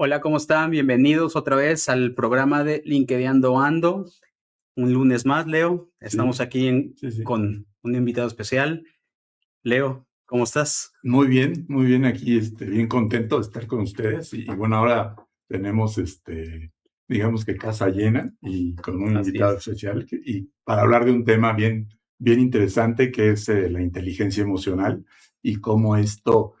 Hola, ¿cómo están? Bienvenidos otra vez al programa de LinkedInando Ando. Un lunes más, Leo. Estamos Sí, aquí sí, sí. con un invitado especial. Leo, ¿cómo estás? Muy bien aquí, bien contento de estar con ustedes y bueno, ahora tenemos, digamos que casa llena y con un Así invitado es. especial y para hablar de un tema bien interesante que es la inteligencia emocional y cómo esto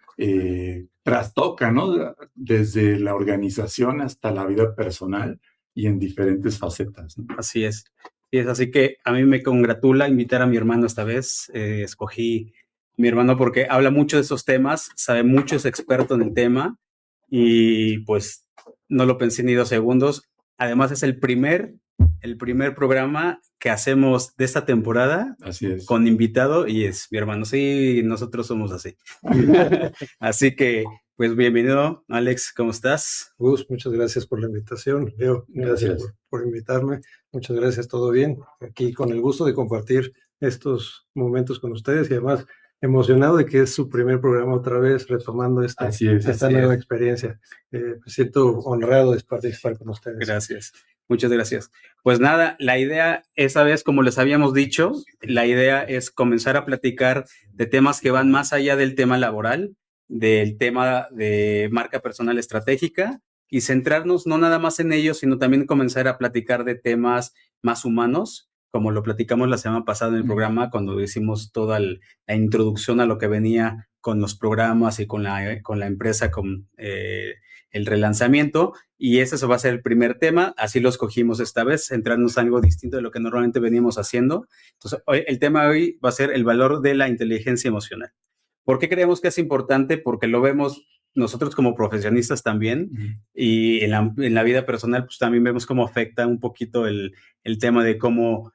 trastoca, ¿no? Desde la organización hasta la vida personal y en diferentes facetas, ¿no? Así es. Y es así que a mí me congratula invitar a mi hermano esta vez. Escogí a mi hermano porque habla mucho de esos temas, sabe mucho, es experto en el tema y pues no lo pensé ni 2 segundos. Además es el primer programa que hacemos de esta temporada Así es. con invitado y es mi hermano. Sí, nosotros somos así. Así que pues bienvenido, Alex, ¿cómo estás? Gus, muchas gracias por la invitación. Leo, gracias Gracias. por invitarme. Muchas gracias, todo bien. Aquí con el gusto de compartir estos momentos con ustedes y además emocionado de que es su primer programa otra vez, retomando Así es. esta Así nueva es. experiencia. Me siento honrado de participar con ustedes. Gracias, muchas gracias. Pues nada, la idea esa vez, como les habíamos dicho, la idea es comenzar a platicar de temas que van más allá del tema laboral, del tema de marca personal estratégica y centrarnos no nada más en ello, sino también comenzar a platicar de temas más humanos, como lo platicamos la semana pasada en el programa, cuando hicimos toda la introducción a lo que venía con los programas y con la empresa, con el relanzamiento. Y ese va a ser el primer tema, así lo escogimos esta vez, centrarnos en algo distinto de lo que normalmente veníamos haciendo. Entonces, el tema de hoy va a ser el valor de la inteligencia emocional. ¿Por qué creemos que es importante? Porque lo vemos nosotros como profesionistas también y en la vida personal pues también vemos cómo afecta un poquito el tema de cómo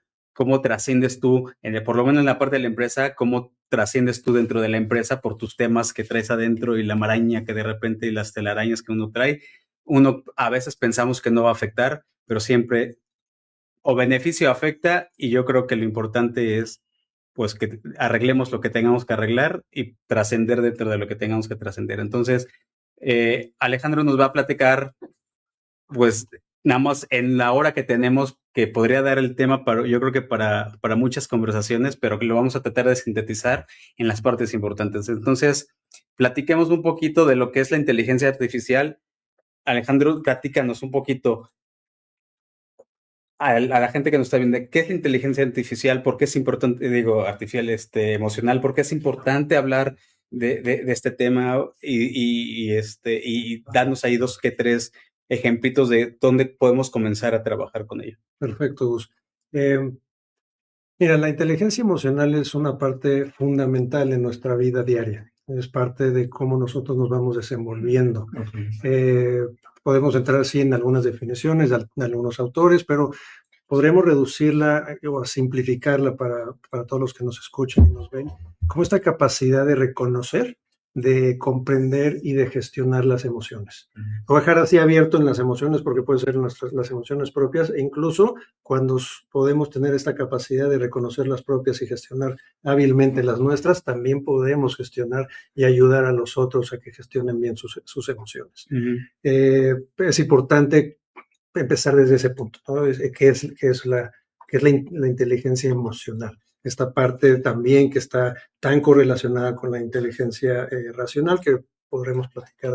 trasciendes tú, por lo menos en la parte de la empresa, cómo trasciendes tú dentro de la empresa por tus temas que traes adentro y la maraña que de repente y las telarañas que uno trae. Uno a veces pensamos que no va a afectar, pero siempre o beneficio afecta y yo creo que lo importante es pues que arreglemos lo que tengamos que arreglar y trascender dentro de lo que tengamos que trascender. Entonces, Alejandro nos va a platicar pues nada más en la hora que tenemos, que podría dar el tema para, yo creo que para muchas conversaciones, pero que lo vamos a tratar de sintetizar en las partes importantes. Entonces, platiquemos un poquito de lo que es la inteligencia artificial. Alejandro, platícanos un poquito a la gente que nos está viendo, ¿qué es la inteligencia artificial? ¿Por qué es importante, digo, artificial, emocional? ¿Por qué es importante hablar de este tema y darnos ahí 2 que 3 ejemplitos de dónde podemos comenzar a trabajar con ello? Perfecto, Gus. Mira, la inteligencia emocional es una parte fundamental en nuestra vida diaria. Es parte de cómo nosotros nos vamos desenvolviendo. Podemos entrar así en algunas definiciones de algunos autores, pero podremos reducirla o simplificarla para todos los que nos escuchan y nos ven, como esta capacidad de reconocer, de comprender y de gestionar las emociones. Lo voy a dejar así abierto en las emociones porque pueden ser las emociones propias e incluso cuando podemos tener esta capacidad de reconocer las propias y gestionar hábilmente las nuestras, también podemos gestionar y ayudar a los otros a que gestionen bien sus emociones. Es importante empezar desde ese punto, ¿no? ¿Qué es la inteligencia emocional? Esta parte también que está tan correlacionada con la inteligencia racional, que podremos platicar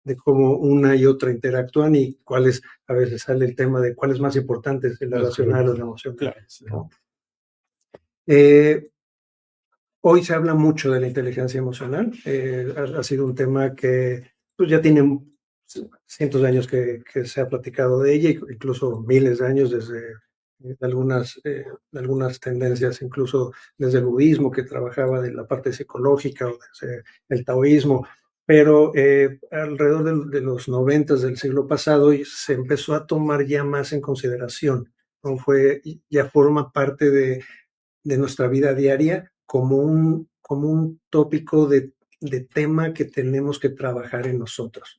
de cómo una y otra interactúan y cuáles, a veces sale el tema de cuál es más importante, si la racional o la emocional. Claro, sí. ¿No? Hoy se habla mucho de la inteligencia emocional, ha sido un tema que pues, ya tiene cientos de años que se ha platicado de ella, incluso miles de años desde algunas tendencias, incluso desde el budismo que trabajaba de la parte psicológica o desde el taoísmo, pero alrededor de los 90 del siglo pasado se empezó a tomar ya más en consideración, ¿no? Ya forma parte de nuestra vida diaria como un tópico de tema que tenemos que trabajar en nosotros.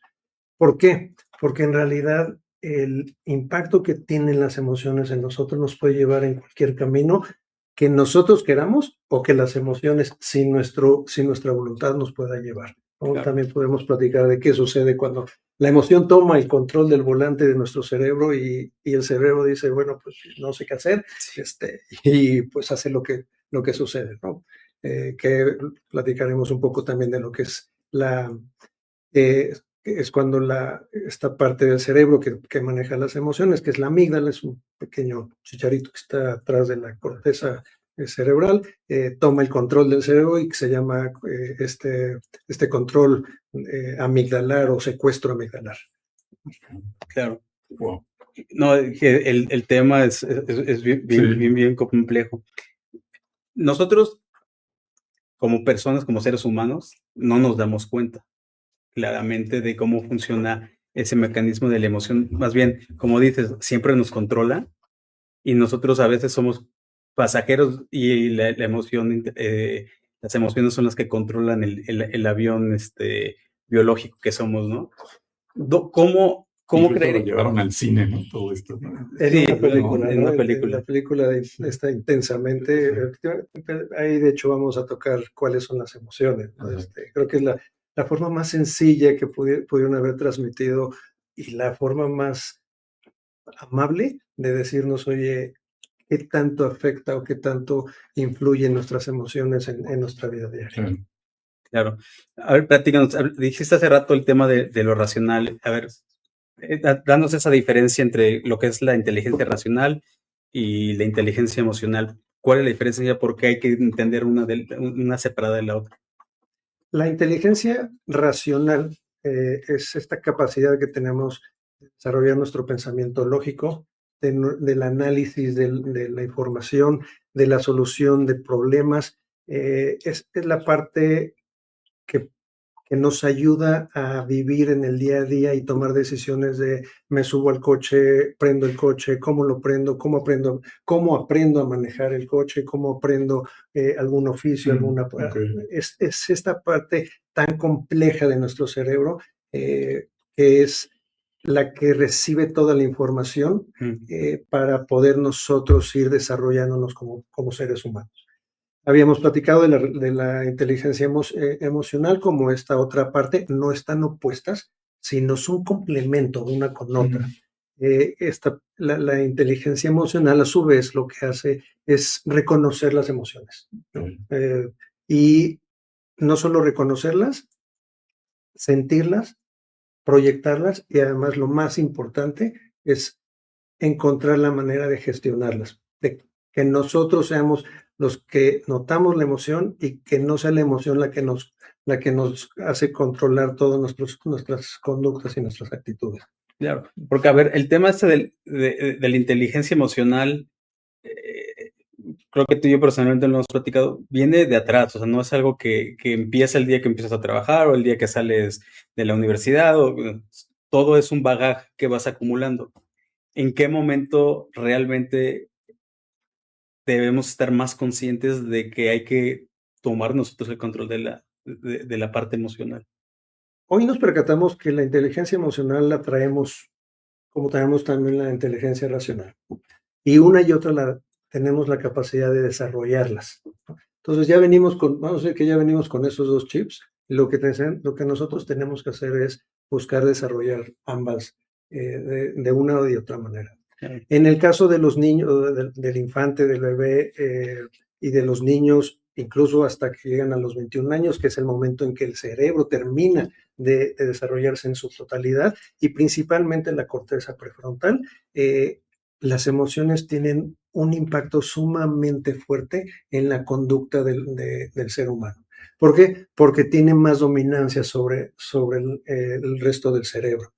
¿Por qué? Porque en realidad el impacto que tienen las emociones en nosotros nos puede llevar en cualquier camino que nosotros queramos o que las emociones sin nuestra voluntad nos pueda llevar. Claro. También podemos platicar de qué sucede cuando la emoción toma el control del volante de nuestro cerebro y el cerebro dice, bueno, pues no sé qué hacer, y pues hace lo que sucede, ¿no? Que platicaremos un poco también de lo que es es cuando esta parte del cerebro que maneja las emociones, que es la amígdala, es un pequeño chicharito que está atrás de la corteza cerebral, toma el control del cerebro y que se llama este control amigdalar o secuestro amigdalar. Claro. Wow. No, el tema es bien complejo. Nosotros, como personas, como seres humanos, no nos damos cuenta claramente de cómo funciona ese mecanismo de la emoción. Más bien, como dices, siempre nos controla y nosotros a veces somos pasajeros y la emoción, las emociones son las que controlan el avión biológico que somos, ¿no? ¿Cómo Incluso creer? lo llevaron al cine, ¿no? Todo esto, ¿no? En una película, en ¿no? una película. La película está intensamente. Ahí, de hecho, vamos a tocar cuáles son las emociones, ¿no? Creo que es la forma más sencilla que pudieron haber transmitido y la forma más amable de decirnos, oye, qué tanto afecta o qué tanto influyen nuestras emociones en nuestra vida diaria. Claro. A ver, platícanos. Dijiste hace rato el tema de lo racional. A ver, danos esa diferencia entre lo que es la inteligencia racional y la inteligencia emocional. ¿Cuál es la diferencia y por qué hay que entender una separada de la otra? La inteligencia racional es esta capacidad que tenemos de desarrollar nuestro pensamiento lógico, del análisis de la información, de la solución de problemas. Es la parte que nos ayuda a vivir en el día a día y tomar decisiones de me subo al coche, prendo el coche, cómo lo prendo, cómo aprendo a manejar el coche, cómo aprendo algún oficio, es esta parte tan compleja de nuestro cerebro que es la que recibe toda la información para poder nosotros ir desarrollándonos como seres humanos. Habíamos platicado de la inteligencia emocional como esta otra parte, no están opuestas, sino son complemento una con otra. La inteligencia emocional, a su vez, lo que hace es reconocer las emociones, ¿no? Y no solo reconocerlas, sentirlas, proyectarlas y además lo más importante es encontrar la manera de gestionarlas, de que nosotros seamos los que notamos la emoción y que no sea la emoción la que nos hace controlar todas nuestras conductas y nuestras actitudes. Claro, porque a ver, el tema de la inteligencia emocional, creo que tú y yo personalmente lo hemos platicado, viene de atrás, o sea, no es algo que empieza el día que empiezas a trabajar o el día que sales de la universidad, todo es un bagaje que vas acumulando. ¿En qué momento realmente debemos estar más conscientes de que hay que tomar nosotros el control de la parte emocional? Hoy nos percatamos que la inteligencia emocional la traemos como tenemos también la inteligencia racional. Y una y otra tenemos la capacidad de desarrollarlas. Entonces vamos a decir que ya venimos con esos dos chips. Lo que nosotros tenemos que hacer es buscar desarrollar ambas de una o de otra manera. En el caso de los niños, del infante, del bebé y de los niños, incluso hasta que llegan a los 21 años, que es el momento en que el cerebro termina de desarrollarse en su totalidad y principalmente en la corteza prefrontal, las emociones tienen un impacto sumamente fuerte en la conducta del ser humano. ¿Por qué? Porque tienen más dominancia sobre el resto del cerebro.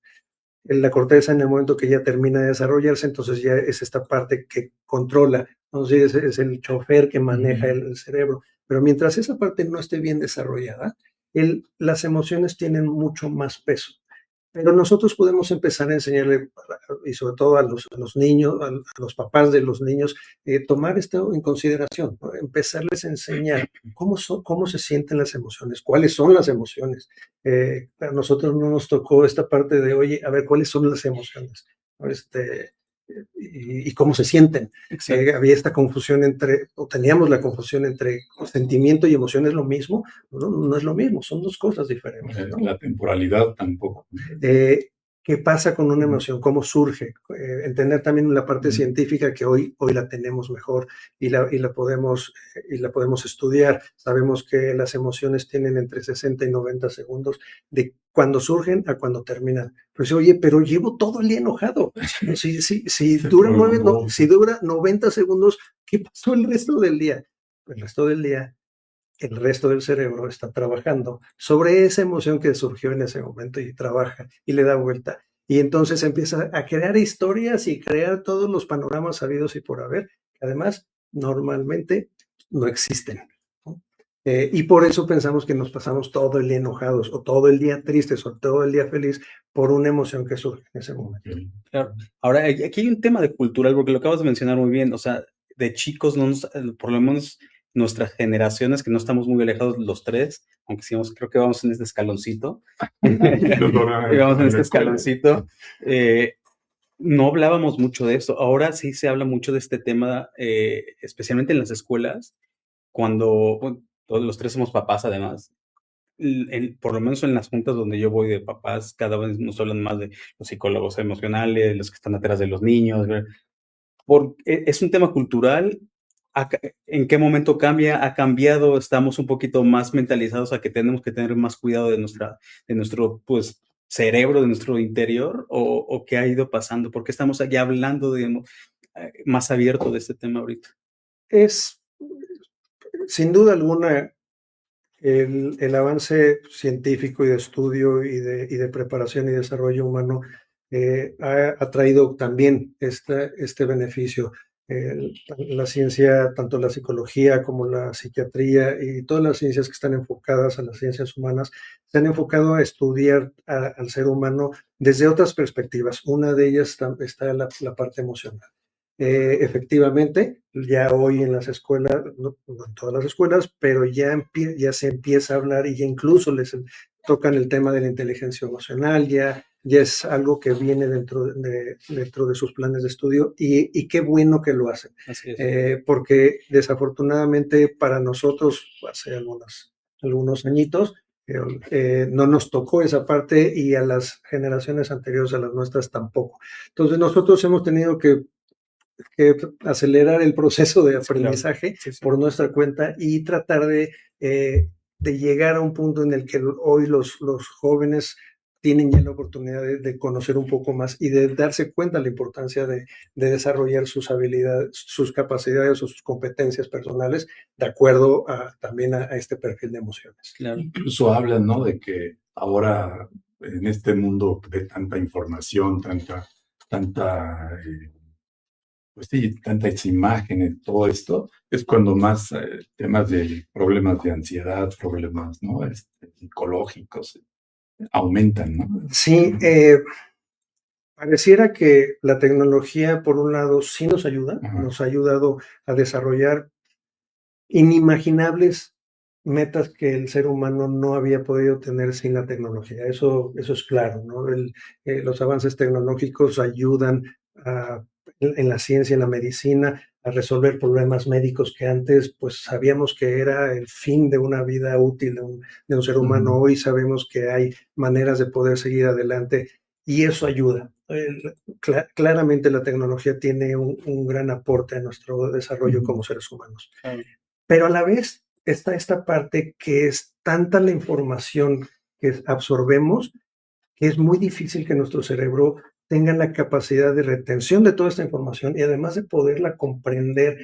La corteza, en el momento que ya termina de desarrollarse, entonces ya es esta parte que controla, entonces es el chofer que maneja el cerebro. Pero mientras esa parte no esté bien desarrollada, las emociones tienen mucho más peso. Pero nosotros podemos empezar a enseñarle, y sobre todo a los niños, a los papás de los niños, tomar esto en consideración, ¿no? Empezarles a enseñar cómo se sienten las emociones, cuáles son las emociones. A nosotros no nos tocó esta parte de, oye, a ver, ¿cuáles son las emociones? y cómo se sienten. Había esta confusión o teníamos la confusión entre sentimiento y emoción es lo mismo. No, no es lo mismo, son dos cosas diferentes, ¿no? La temporalidad tampoco. ¿Qué pasa con una emoción? ¿Cómo surge? Entender también la parte científica que hoy la tenemos mejor y la podemos estudiar. Sabemos que las emociones tienen entre 60 y 90 segundos de cuando surgen a cuando terminan. Pues oye, pero llevo todo el día enojado. Si dura 90 segundos, ¿qué pasó el resto del día? El resto del día el resto del cerebro está trabajando sobre esa emoción que surgió en ese momento y trabaja y le da vuelta. Y entonces empieza a crear historias y crear todos los panoramas sabidos y por haber, que además normalmente no existen, ¿no? Y por eso pensamos que nos pasamos todo el día enojados o todo el día tristes o todo el día feliz por una emoción que surge en ese momento. Claro. Ahora, aquí hay un tema de cultural, porque lo acabas de mencionar muy bien. O sea, de chicos, por lo menos nuestras generaciones, que no estamos muy alejados los tres, aunque sí, creo que vamos en este escaloncito. Vamos en este escaloncito. No hablábamos mucho de esto. Ahora sí se habla mucho de este tema, especialmente en las escuelas, cuando todos los tres somos papás, además. Por lo menos en las juntas donde yo voy de papás, cada vez nos hablan más de los psicólogos emocionales, los que están atrás de los niños. Es un tema cultural. ¿En qué momento cambia? ¿Ha cambiado? ¿Estamos un poquito más mentalizados a que tenemos que tener más cuidado de nuestro pues, cerebro, de nuestro interior? ¿O qué ha ido pasando? ¿Por qué estamos allá hablando más abierto de este tema ahorita? Es, sin duda alguna, el avance científico y de estudio y de preparación y desarrollo humano ha traído también este beneficio. La ciencia, tanto la psicología como la psiquiatría y todas las ciencias que están enfocadas a las ciencias humanas, se han enfocado a estudiar al ser humano desde otras perspectivas. Una de ellas está la parte emocional. Efectivamente, ya hoy en las escuelas, no en todas las escuelas, pero ya se empieza a hablar y ya incluso les tocan el tema de la inteligencia emocional, ya es algo que viene dentro de sus planes de estudio y qué bueno que lo hacen. Así es. Porque desafortunadamente para nosotros, hace algunos añitos, no nos tocó esa parte y a las generaciones anteriores a las nuestras tampoco. Entonces nosotros hemos tenido que acelerar el proceso de aprendizaje por nuestra cuenta y tratar de llegar a un punto en el que hoy los jóvenes tienen ya la oportunidad de conocer un poco más y de darse cuenta de la importancia de desarrollar sus habilidades, sus capacidades o sus competencias personales de acuerdo también a este perfil de emociones. Claro. Incluso hablan, ¿no?, de que ahora en este mundo de tanta información, pues sí, tantas imágenes, todo esto, es cuando más temas de problemas de ansiedad, problemas, ¿no?, psicológicos aumentan, ¿no? Sí, pareciera que la tecnología, por un lado, sí nos ayuda, nos ha ayudado a desarrollar inimaginables metas que el ser humano no había podido tener sin la tecnología. Eso es claro, ¿no? Los avances tecnológicos ayudan en la ciencia, en la medicina, a resolver problemas médicos que antes pues sabíamos que era el fin de una vida útil de un ser humano. Hoy sabemos que hay maneras de poder seguir adelante y eso ayuda. Claramente la tecnología tiene un gran aporte a nuestro desarrollo como seres humanos. Pero a la vez está esta parte que es tanta la información que absorbemos que es muy difícil que nuestro cerebro tenga la capacidad de retención de toda esta información y además de poderla comprender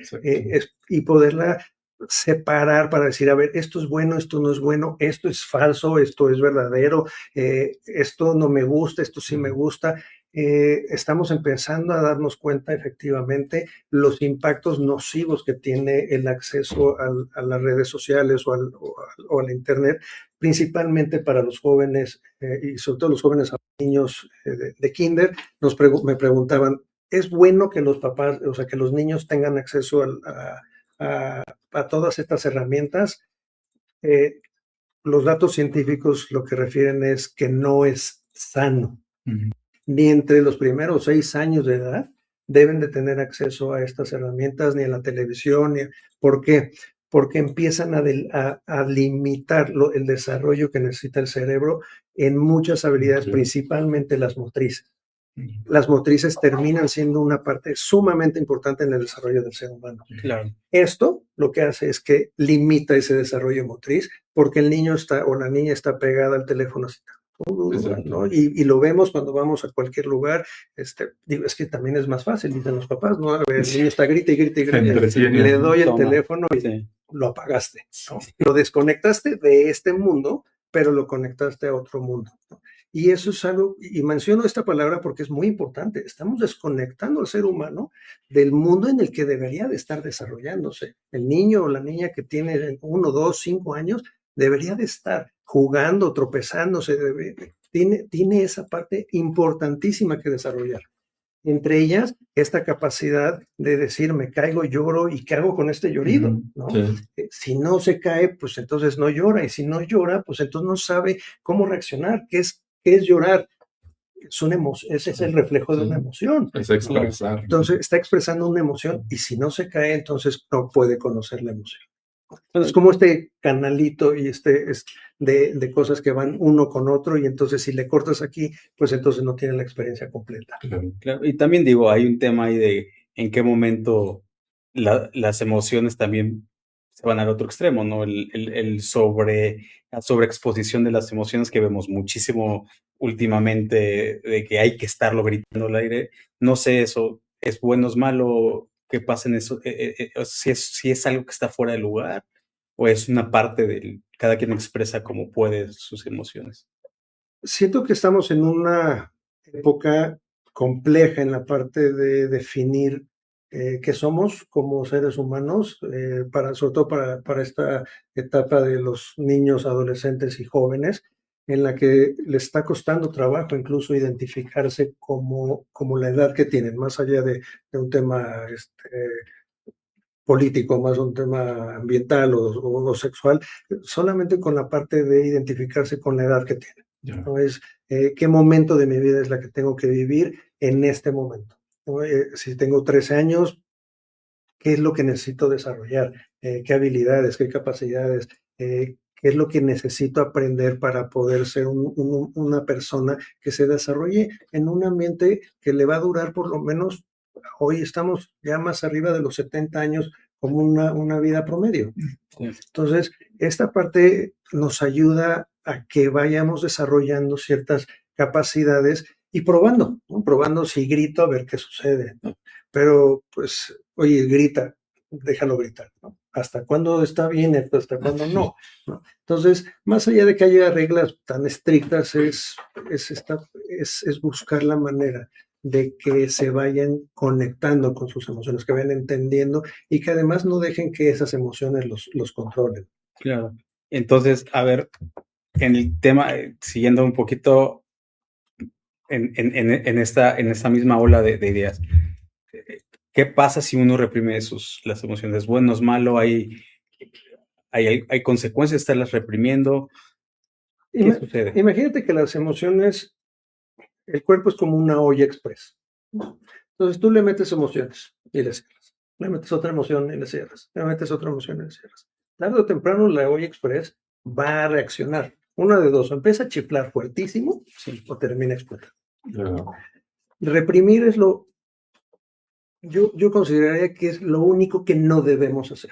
y poderla separar para decir, a ver, esto es bueno, esto no es bueno, esto es falso, esto es verdadero, esto no me gusta, esto sí me gusta. Estamos empezando a darnos cuenta efectivamente los impactos nocivos que tiene el acceso a las redes sociales o al Internet, principalmente para los jóvenes y sobre todo los jóvenes niños de kinder. Me preguntaban, ¿es bueno que los papás, o sea, que los niños tengan acceso a todas estas herramientas? Los datos científicos lo que refieren es que no es sano. Ni entre los primeros 6 años de edad, deben de tener acceso a estas herramientas, ni a la televisión. ¿Por qué? Porque empiezan a limitar el desarrollo que necesita el cerebro en muchas habilidades, principalmente las motrices. Las motrices terminan siendo una parte sumamente importante en el desarrollo del ser humano. Claro. Esto lo que hace es que limita ese desarrollo motriz porque el niño o la niña está pegada al teléfono así, ¿no? Y lo vemos cuando vamos a cualquier lugar. Digo, es que también es más fácil, dicen los papás, ¿no? A ver, el niño está grita y grita y grita. Le doy el teléfono y lo apagaste, ¿no? Lo desconectaste de este mundo, pero lo conectaste a otro mundo, ¿no? Y eso es algo, y menciono esta palabra porque es muy importante. Estamos desconectando al ser humano del mundo en el que debería de estar desarrollándose. El niño o la niña que tiene 1, 2, 5 años debería de estar jugando, tropezándose, tiene esa parte importantísima que desarrollar. Entre ellas, esta capacidad de decir, me caigo, lloro, ¿y qué hago con este llorido? ¿No? Sí. Si no se cae, pues entonces no llora, y si no llora, pues entonces no sabe cómo reaccionar. ¿Qué es llorar? Es una emoción, ese es el reflejo de una emoción. Es expresar. Entonces está expresando una emoción, y si no se cae, entonces no puede conocer la emoción. Es como este canalito y de cosas que van uno con otro, y entonces si le cortas aquí, pues entonces no tiene la experiencia completa. Claro. Y también digo, hay un tema ahí de en qué momento las emociones también se van al otro extremo, ¿no? La sobreexposición de las emociones que vemos muchísimo últimamente, de que hay que estarlo gritando al aire. No sé, eso es bueno, es malo, qué pasa en eso, si es algo que está fuera de lugar o es una parte del, cada quien expresa como puede sus emociones. Siento que estamos en una época compleja en la parte de definir qué somos como seres humanos, sobre todo para esta etapa de los niños, adolescentes y jóvenes, en la que les está costando trabajo incluso identificarse como la edad que tienen, más allá de un tema político, más un tema ambiental o sexual, solamente con la parte de identificarse con la edad que tienen. ¿No? Es qué momento de mi vida es la que tengo que vivir en este momento. ¿No? Si tengo 13 años, ¿qué es lo que necesito desarrollar? ¿Qué habilidades, qué capacidades? ¿Qué es lo que necesito aprender para poder ser una persona que se desarrolle en un ambiente que le va a durar por lo menos, hoy estamos ya más arriba de los 70 años, como una vida promedio? Sí. Entonces, esta parte nos ayuda a que vayamos desarrollando ciertas capacidades y probando, ¿no? Probando si grito a ver qué sucede, ¿no? Pero pues, oye, grita, déjalo gritar, ¿no? ¿Hasta cuándo está bien, hasta cuándo no? ¿No? Entonces, más allá de que haya reglas tan estrictas, es buscar la manera de que se vayan conectando con sus emociones, que vayan entendiendo y que además no dejen que esas emociones los controlen. Claro. Entonces, a ver, en el tema, siguiendo un poquito en esta misma ola de ideas, ¿qué pasa si uno reprime las emociones? ¿Es bueno, es malo? ¿Hay consecuencias de estarlas reprimiendo? ¿Qué sucede? Imagínate que las emociones, el cuerpo es como una olla express. Entonces tú le metes emociones y le cierras. Le metes otra emoción y le cierras. Le metes otra emoción y le cierras. Tarde o temprano la olla express va a reaccionar. Una de dos, o empieza a chiflar fuertísimo, sí, o termina explotando. Reprimir es yo consideraría que es lo único que no debemos hacer.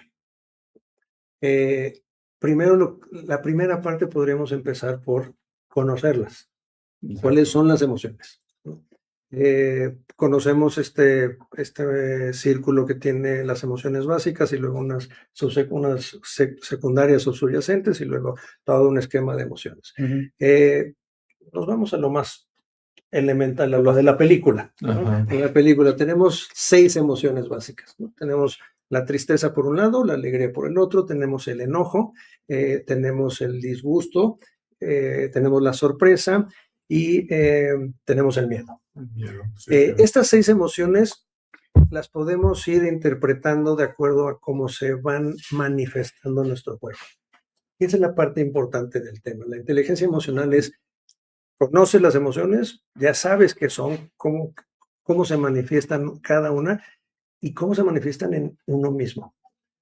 Primero, la primera parte podríamos empezar por conocerlas. Exacto. ¿Cuáles son las emociones? Conocemos este círculo que tiene las emociones básicas y luego unas secundarias o subyacentes y luego todo un esquema de emociones. Nos vamos a lo más elemental, a lo de la película, ¿no? En la película tenemos 6 emociones básicas, ¿no? Tenemos la tristeza por un lado, la alegría por el otro, tenemos el enojo, tenemos el disgusto, tenemos la sorpresa y tenemos el miedo. Estas 6 emociones las podemos ir interpretando de acuerdo a cómo se van manifestando en nuestro cuerpo. Y esa es la parte importante del tema. La inteligencia emocional es: conoces las emociones, ya sabes qué son, cómo se manifiestan cada una y cómo se manifiestan en uno mismo.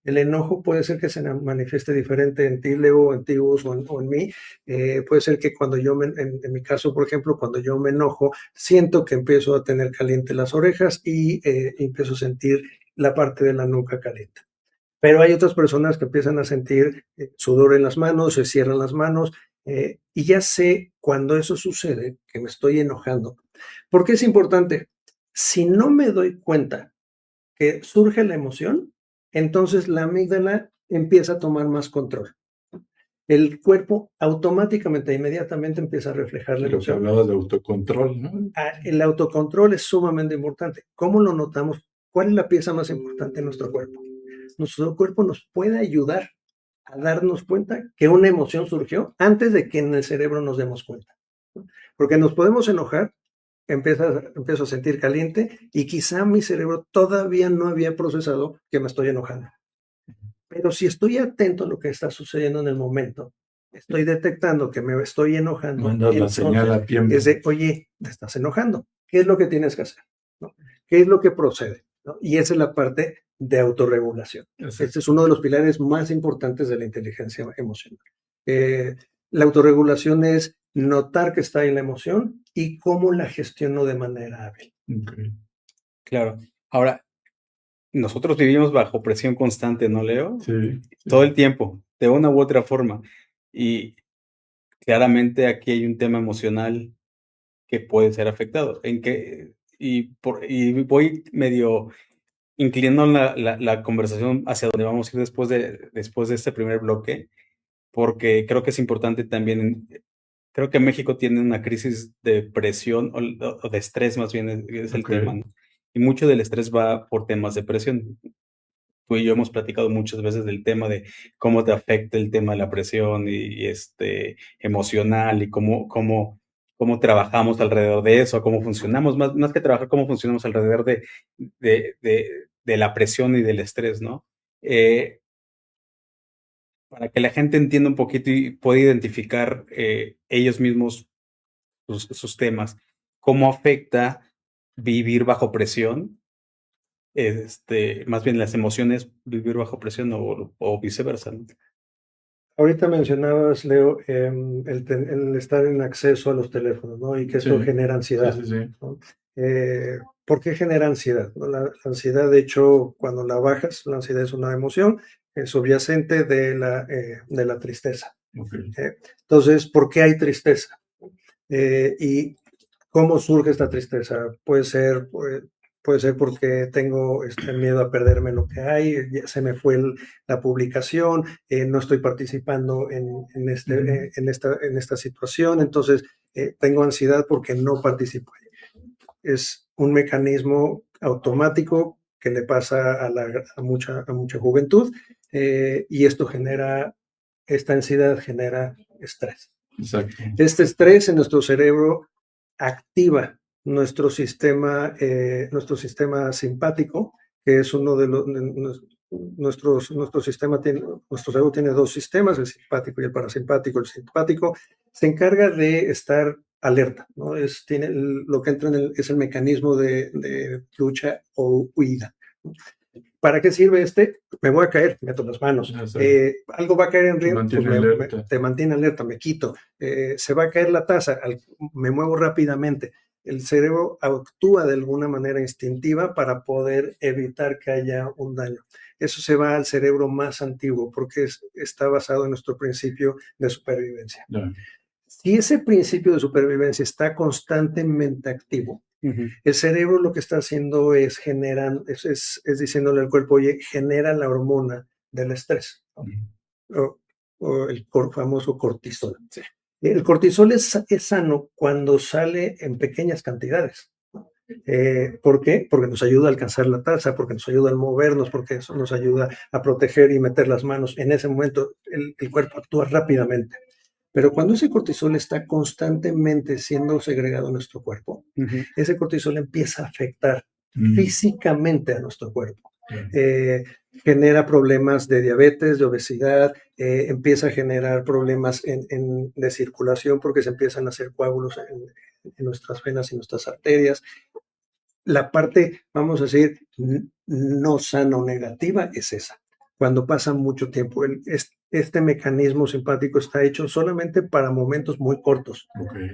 El enojo puede ser que se manifieste diferente en ti, Leo, en ti, Gus, o en mí. Puede ser que cuando en mi caso, por ejemplo, cuando yo me enojo, siento que empiezo a tener caliente las orejas y empiezo a sentir la parte de la nuca caliente. Pero hay otras personas que empiezan a sentir sudor en las manos, se cierran las manos, y ya sé cuando eso sucede que me estoy enojando. ¿Por qué es importante? Si no me doy cuenta que surge la emoción, entonces la amígdala empieza a tomar más control. El cuerpo automáticamente, inmediatamente empieza a reflejar la Lo que emoción. hablabas de autocontrol, ¿no? El autocontrol es sumamente importante. ¿Cómo lo notamos? ¿Cuál es la pieza más importante en nuestro cuerpo? Nuestro cuerpo nos puede ayudar a darnos cuenta que una emoción surgió antes de que en el cerebro nos demos cuenta. Porque nos podemos enojar, empiezo a sentir caliente y quizá mi cerebro todavía no había procesado que me estoy enojando. Pero si estoy atento a lo que está sucediendo en el momento, estoy detectando que me estoy enojando. Mandas la señal a tiempo. Es de, oye, te estás enojando. ¿Qué es lo que tienes que hacer? ¿No? ¿Qué es lo que procede? ¿No? Y esa es la parte de autorregulación. Exacto. Este es uno de los pilares más importantes de la inteligencia emocional. La autorregulación es notar que está ahí la emoción y cómo la gestiono de manera hábil. Okay. Claro. Ahora, nosotros vivimos bajo presión constante, ¿no, Leo? Sí. Todo el tiempo, de una u otra forma. Y claramente aquí hay un tema emocional que puede ser afectado. Y voy medio inclinando la conversación hacia donde vamos a ir después de este primer bloque, porque creo que es importante también. Creo que México tiene una crisis de presión o de estrés, más bien es el tema, ¿no? Y mucho del estrés va por temas de presión. Tú y yo hemos platicado muchas veces del tema de cómo te afecta el tema de la presión y emocional y cómo trabajamos alrededor de eso, cómo funcionamos, más que trabajar, cómo funcionamos alrededor de la presión y del estrés, ¿no? Para que la gente entienda un poquito y pueda identificar ellos mismos sus temas, cómo afecta vivir bajo presión, más bien las emociones, vivir bajo presión o viceversa, ¿no? Ahorita mencionabas, Leo, el estar en acceso a los teléfonos, ¿no? Y que esto genera ansiedad. Sí. ¿No? ¿Por qué genera ansiedad? ¿No? La ansiedad, de hecho, cuando la bajas, la ansiedad es una emoción subyacente de la tristeza. Okay. Entonces, ¿por qué hay tristeza? ¿Y cómo surge esta tristeza? Puede ser porque tengo miedo a perderme lo que hay, ya se me fue la publicación, no estoy participando en esta situación, entonces tengo ansiedad porque no participo. Es un mecanismo automático que le pasa a mucha juventud, y esta ansiedad genera estrés. Exacto. Este estrés en nuestro cerebro activa nuestro sistema simpático, que es uno de los nuestro cerebro tiene dos sistemas, el simpático y el parasimpático. El simpático se encarga de estar alerta, ¿no? Lo que entra es el mecanismo de lucha o huida. ¿Para qué sirve Me voy a caer, meto las manos. Algo va a caer en riesgo, pues te mantiene alerta, me quito. Se va a caer la taza, me muevo rápidamente. El cerebro actúa de alguna manera instintiva para poder evitar que haya un daño. Eso se va al cerebro más antiguo porque está basado en nuestro principio de supervivencia. Si ese principio de supervivencia está constantemente activo, el cerebro lo que está haciendo es diciéndole al cuerpo, oye, genera la hormona del estrés, ¿no? o el famoso cortisol. Sí. El cortisol es sano cuando sale en pequeñas cantidades. ¿Por qué? Porque nos ayuda a alcanzar la taza, porque nos ayuda a movernos, porque eso nos ayuda a proteger y meter las manos. En ese momento el cuerpo actúa rápidamente. Pero cuando ese cortisol está constantemente siendo segregado en nuestro cuerpo, ese cortisol empieza a afectar físicamente a nuestro cuerpo. Genera problemas de diabetes, de obesidad, empieza a generar problemas de circulación porque se empiezan a hacer coágulos en nuestras venas y nuestras arterias. la parte, vamos a decir, no sana o negativa es esa. Cuando pasa mucho tiempo, este mecanismo simpático está hecho solamente para momentos muy cortos,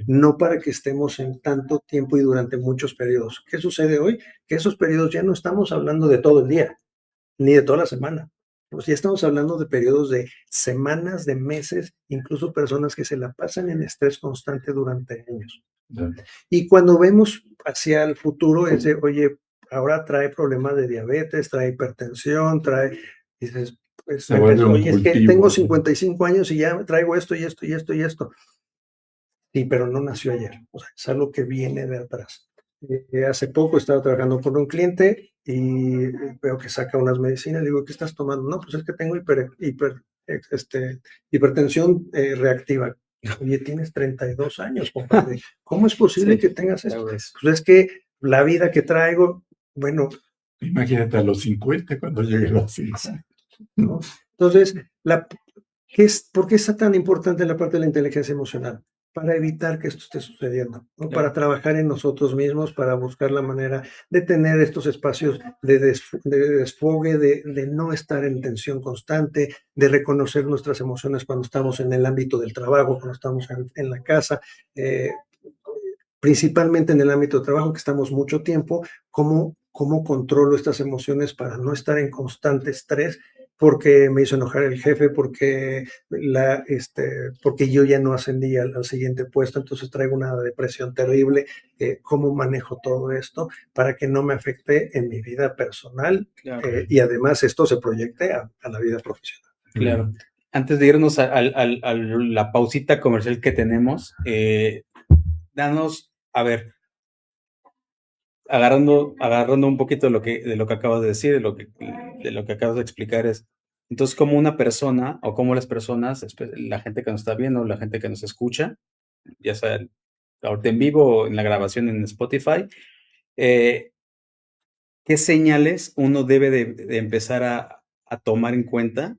no para que estemos en tanto tiempo y durante muchos periodos. ¿Qué sucede hoy? Que esos periodos ya no estamos hablando de todo el día, ni de toda la semana. Pues ya estamos hablando de periodos de semanas, de meses, incluso personas que se la pasan en estrés constante durante años. Y cuando vemos hacia el futuro, es de, oye, ahora trae problemas de diabetes, trae hipertensión, dices, pues, oye, es que tengo 55 años y ya traigo esto y esto y esto y esto. Sí, pero no nació ayer, o sea, es algo que viene de atrás. Hace poco estaba trabajando con un cliente y veo que saca unas medicinas, le digo, ¿qué estás tomando? No, pues es que tengo hipertensión reactiva. Oye, tienes 32 años, compadre. ¿Cómo es posible Sí, que tengas esto? claro. Pues es que la vida que traigo, bueno, Imagínate a los 50 cuando llegue a los 50. ¿no? Entonces, ¿por qué está tan importante la parte de la inteligencia emocional? Para evitar que esto esté sucediendo, ¿no? Claro. Para trabajar en nosotros mismos, para buscar la manera de tener estos espacios de desfogue, de no estar en tensión constante, de reconocer nuestras emociones cuando estamos en el ámbito del trabajo, cuando estamos en la casa, principalmente en el ámbito de trabajo, que estamos mucho tiempo, cómo controlo estas emociones para no estar en constante estrés, porque me hizo enojar el jefe, porque yo ya no ascendí al siguiente puesto, entonces traigo una depresión terrible. ¿Cómo manejo todo esto para que no me afecte en mi vida personal? Claro. Y además esto se proyecte a la vida profesional. Claro. Antes de irnos a la pausita comercial que tenemos, danos, a ver, agarrando un poquito de lo que acabas de decir, de lo que acabas de explicar entonces, como una persona o como las personas, la gente que nos está viendo, la gente que nos escucha, ya sea ahorita en vivo o en la grabación en Spotify, ¿qué señales uno debe de empezar a tomar en cuenta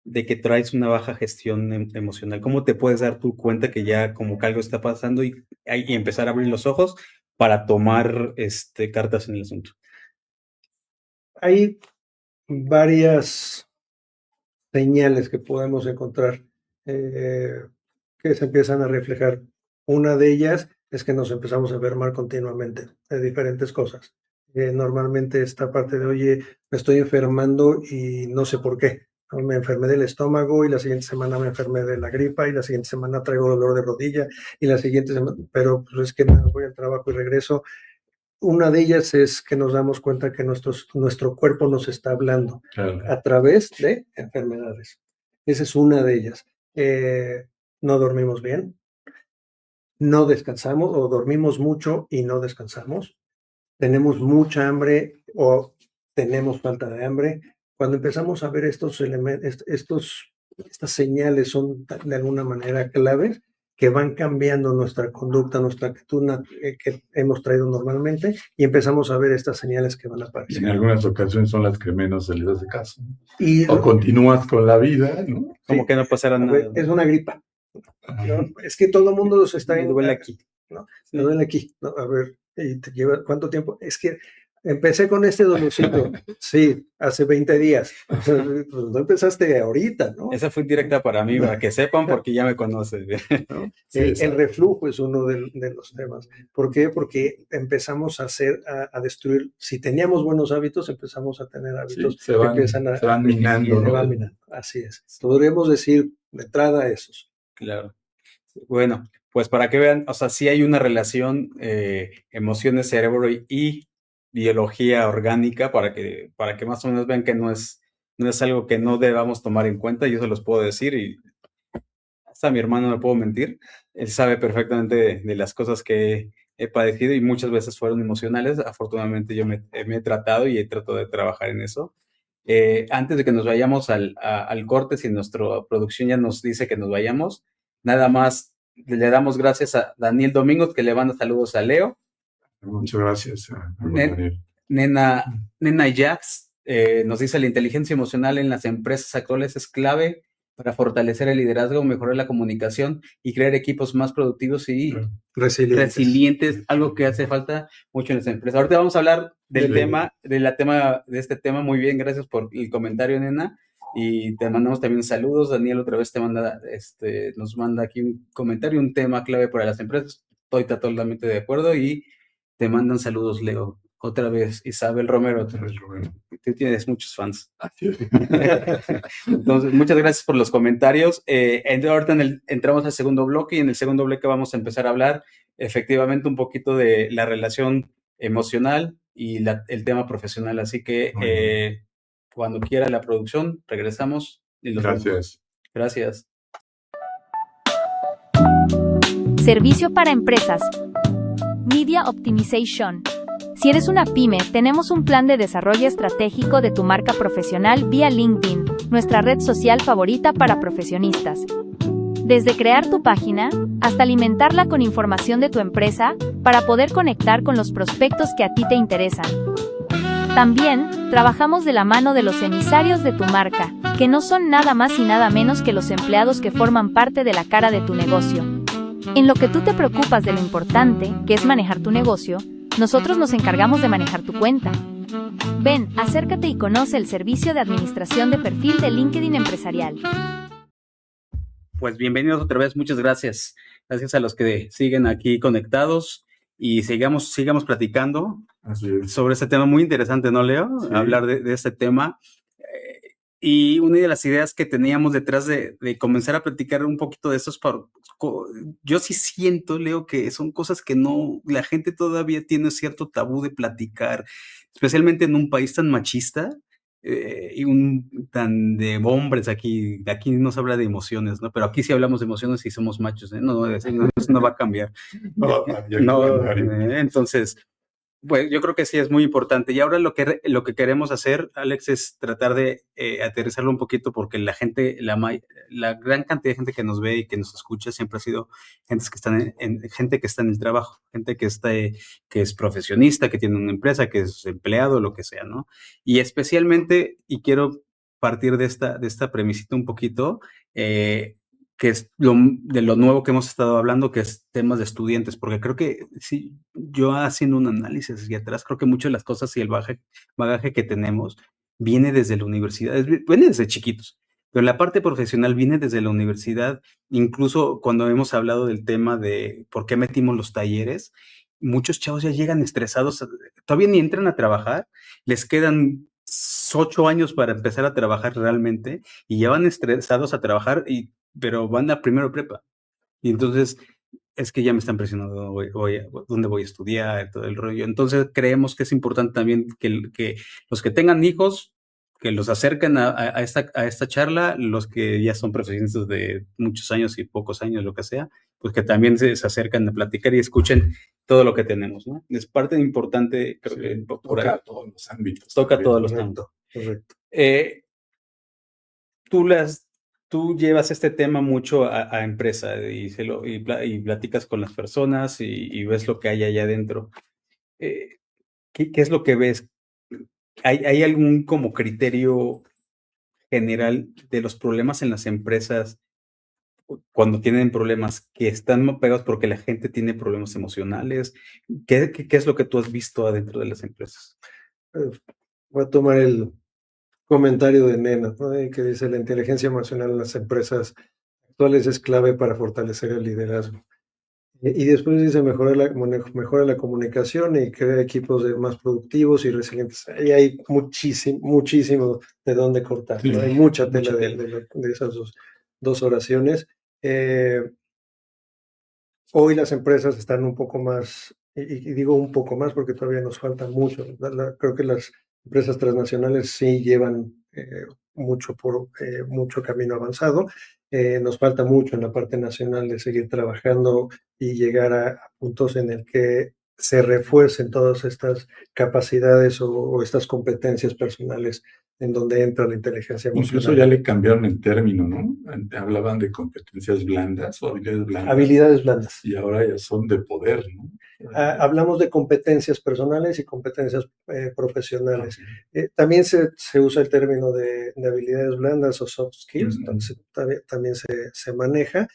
de que traes una baja gestión emocional? ¿Cómo te puedes dar tu cuenta que ya como que algo está pasando y empezar a abrir los ojos para tomar cartas en el asunto? Hay varias señales que podemos encontrar que se empiezan a reflejar. Una de ellas es que nos empezamos a ver mal continuamente de diferentes cosas. Normalmente esta parte de, oye, me estoy enfermando y no sé por qué. Me enfermé del estómago y la siguiente semana me enfermé de la gripa y la siguiente semana traigo dolor de rodilla y la siguiente semana, pero pues es que nada, voy al trabajo y regreso. Una de ellas es que nos damos cuenta que nuestro cuerpo nos está hablando a través de enfermedades. Esa es una de ellas. No dormimos bien, no descansamos o dormimos mucho y no descansamos. Tenemos mucha hambre o tenemos falta de hambre. Cuando empezamos a ver estos elementos, estas señales son de alguna manera claves que van cambiando nuestra conducta, nuestra actitud que hemos traído normalmente y empezamos a ver estas señales que van a aparecer. En algunas ocasiones son las que menos se les hace caso. O continúas con la vida, ¿no? Como que no pasará nada. Es una gripa. ¿No? Es que todo el mundo se está... Me duele aquí. ¿no? Sí. Me duele aquí. ¿No? A ver, ¿y te lleva cuánto tiempo? Es que empecé con este dolorcito, sí, hace 20 días. O sea, pues no empezaste ahorita, ¿no? Esa fue directa para mí, para que sepan, porque ya me conoces. ¿No? Sí, el reflujo es uno de los temas. ¿Por qué? Porque empezamos a destruir. Si teníamos buenos hábitos, empezamos a tener hábitos que empiezan se van minando. Se van minando. Así es. Podríamos decir de entrada esos. Claro. Bueno, pues para que vean, o sea, sí hay una relación emociones, cerebro y biología orgánica para que más o menos vean que no es algo que no debamos tomar en cuenta. Yo se los puedo decir y hasta mi hermano no puedo mentir. Él sabe perfectamente de las cosas que he padecido y muchas veces fueron emocionales. Afortunadamente yo me he tratado y he tratado de trabajar en eso. Antes de que nos vayamos al corte, si nuestra producción ya nos dice que nos vayamos, nada más le damos gracias a Daniel Domingos, que le manda saludos a Leo. Muchas gracias a Daniel. Nena Jax nos dice: la inteligencia emocional en las empresas actuales es clave para fortalecer el liderazgo, mejorar la comunicación y crear equipos más productivos y resilientes, algo que hace falta mucho en las empresas. Ahorita vamos a hablar del de este tema. Muy bien, gracias por el comentario, nena. Y te mandamos también saludos. Daniel otra vez te manda, nos manda aquí un comentario, un tema clave para las empresas. Estoy totalmente de acuerdo y te mandan saludos, Leo. Otra vez, Isabel Romero. Tú tienes muchos fans. Entonces, muchas gracias por los comentarios. Ahorita entramos al segundo bloque y en el segundo bloque vamos a empezar a hablar efectivamente un poquito de la relación emocional y el tema profesional. Así que cuando quiera la producción, regresamos. Y Gracias. Gracias. Servicio para empresas. Media Optimization. Si eres una pyme, tenemos un plan de desarrollo estratégico de tu marca profesional vía LinkedIn, nuestra red social favorita para profesionistas. Desde crear tu página, hasta alimentarla con información de tu empresa, para poder conectar con los prospectos que a ti te interesan. También, trabajamos de la mano de los emisarios de tu marca, que no son nada más y nada menos que los empleados que forman parte de la cara de tu negocio. En lo que tú te preocupas de lo importante, que es manejar tu negocio, nosotros nos encargamos de manejar tu cuenta. Ven, acércate y conoce el servicio de administración de perfil de LinkedIn Empresarial. Pues bienvenidos otra vez, muchas gracias. Gracias a los que siguen aquí conectados y sigamos platicando sobre este tema muy interesante, ¿no, Leo? Sí. Hablar de este tema. Y una de las ideas que teníamos detrás de comenzar a platicar un poquito de estos, yo sí siento, Leo, que son cosas que la gente todavía tiene cierto tabú de platicar, especialmente en un país tan machista y tan de hombres aquí no se habla de emociones, ¿no? Pero aquí sí hablamos de emociones y somos machos, ¿eh? No, eso no va a cambiar. Entonces... Pues yo creo que sí es muy importante. Y ahora lo que queremos hacer, Alex, es tratar de aterrizarlo un poquito porque la gente, la gran cantidad de gente que nos ve y que nos escucha siempre ha sido gente que está en el trabajo, gente que es profesionista, que tiene una empresa, que es empleado, lo que sea, ¿no? Y especialmente, y quiero partir de esta premisita un poquito, que es de lo nuevo que hemos estado hablando, que es temas de estudiantes, porque creo que sí, yo haciendo un análisis hacia atrás, creo que muchas de las cosas y el bagaje que tenemos viene desde la universidad, viene desde chiquitos, pero la parte profesional viene desde la universidad, incluso cuando hemos hablado del tema de por qué metimos los talleres, muchos chavos ya llegan estresados, todavía ni entran a trabajar, les quedan 8 años para empezar a trabajar realmente y ya van estresados a trabajar pero van a primero prepa. Y entonces, es que ya me están presionando dónde voy a estudiar, todo el rollo. Entonces, creemos que es importante también que los que tengan hijos, que los acerquen a esta charla, los que ya son profesionistas de muchos años y pocos años, lo que sea, pues que también se acercan a platicar y escuchen todo lo que tenemos, ¿no? Es parte importante, creo que toca todos los ámbitos. Toca todos los ámbitos. Correcto. Tú llevas este tema mucho a empresa y platicas con las personas y ves lo que hay allá adentro. ¿Qué es lo que ves? ¿Hay algún como criterio general de los problemas en las empresas cuando tienen problemas que están pegados porque la gente tiene problemas emocionales? ¿Qué es lo que tú has visto adentro de las empresas? Voy a tomar el comentario de Nena, ¿no? Que dice: la inteligencia emocional en las empresas actuales es clave para fortalecer el liderazgo. Y después dice: mejora la comunicación y crea equipos más productivos y resilientes. Ahí hay muchísimo de dónde cortar, ¿no? Hay mucha tela de esas dos oraciones. Hoy las empresas están un poco más, y digo un poco más porque todavía nos falta mucho. Creo que las empresas transnacionales sí llevan mucho camino avanzado. Nos falta mucho en la parte nacional de seguir trabajando y llegar a puntos en el que se refuercen todas estas capacidades o estas competencias personales en donde entra la inteligencia emocional. Incluso ya le cambiaron el término, ¿no? Hablaban de competencias blandas o habilidades blandas. Habilidades blandas. Y ahora ya son de poder, ¿no? Hablamos de competencias personales y competencias profesionales. También se usa el término de habilidades blandas o soft skills, entonces también se maneja.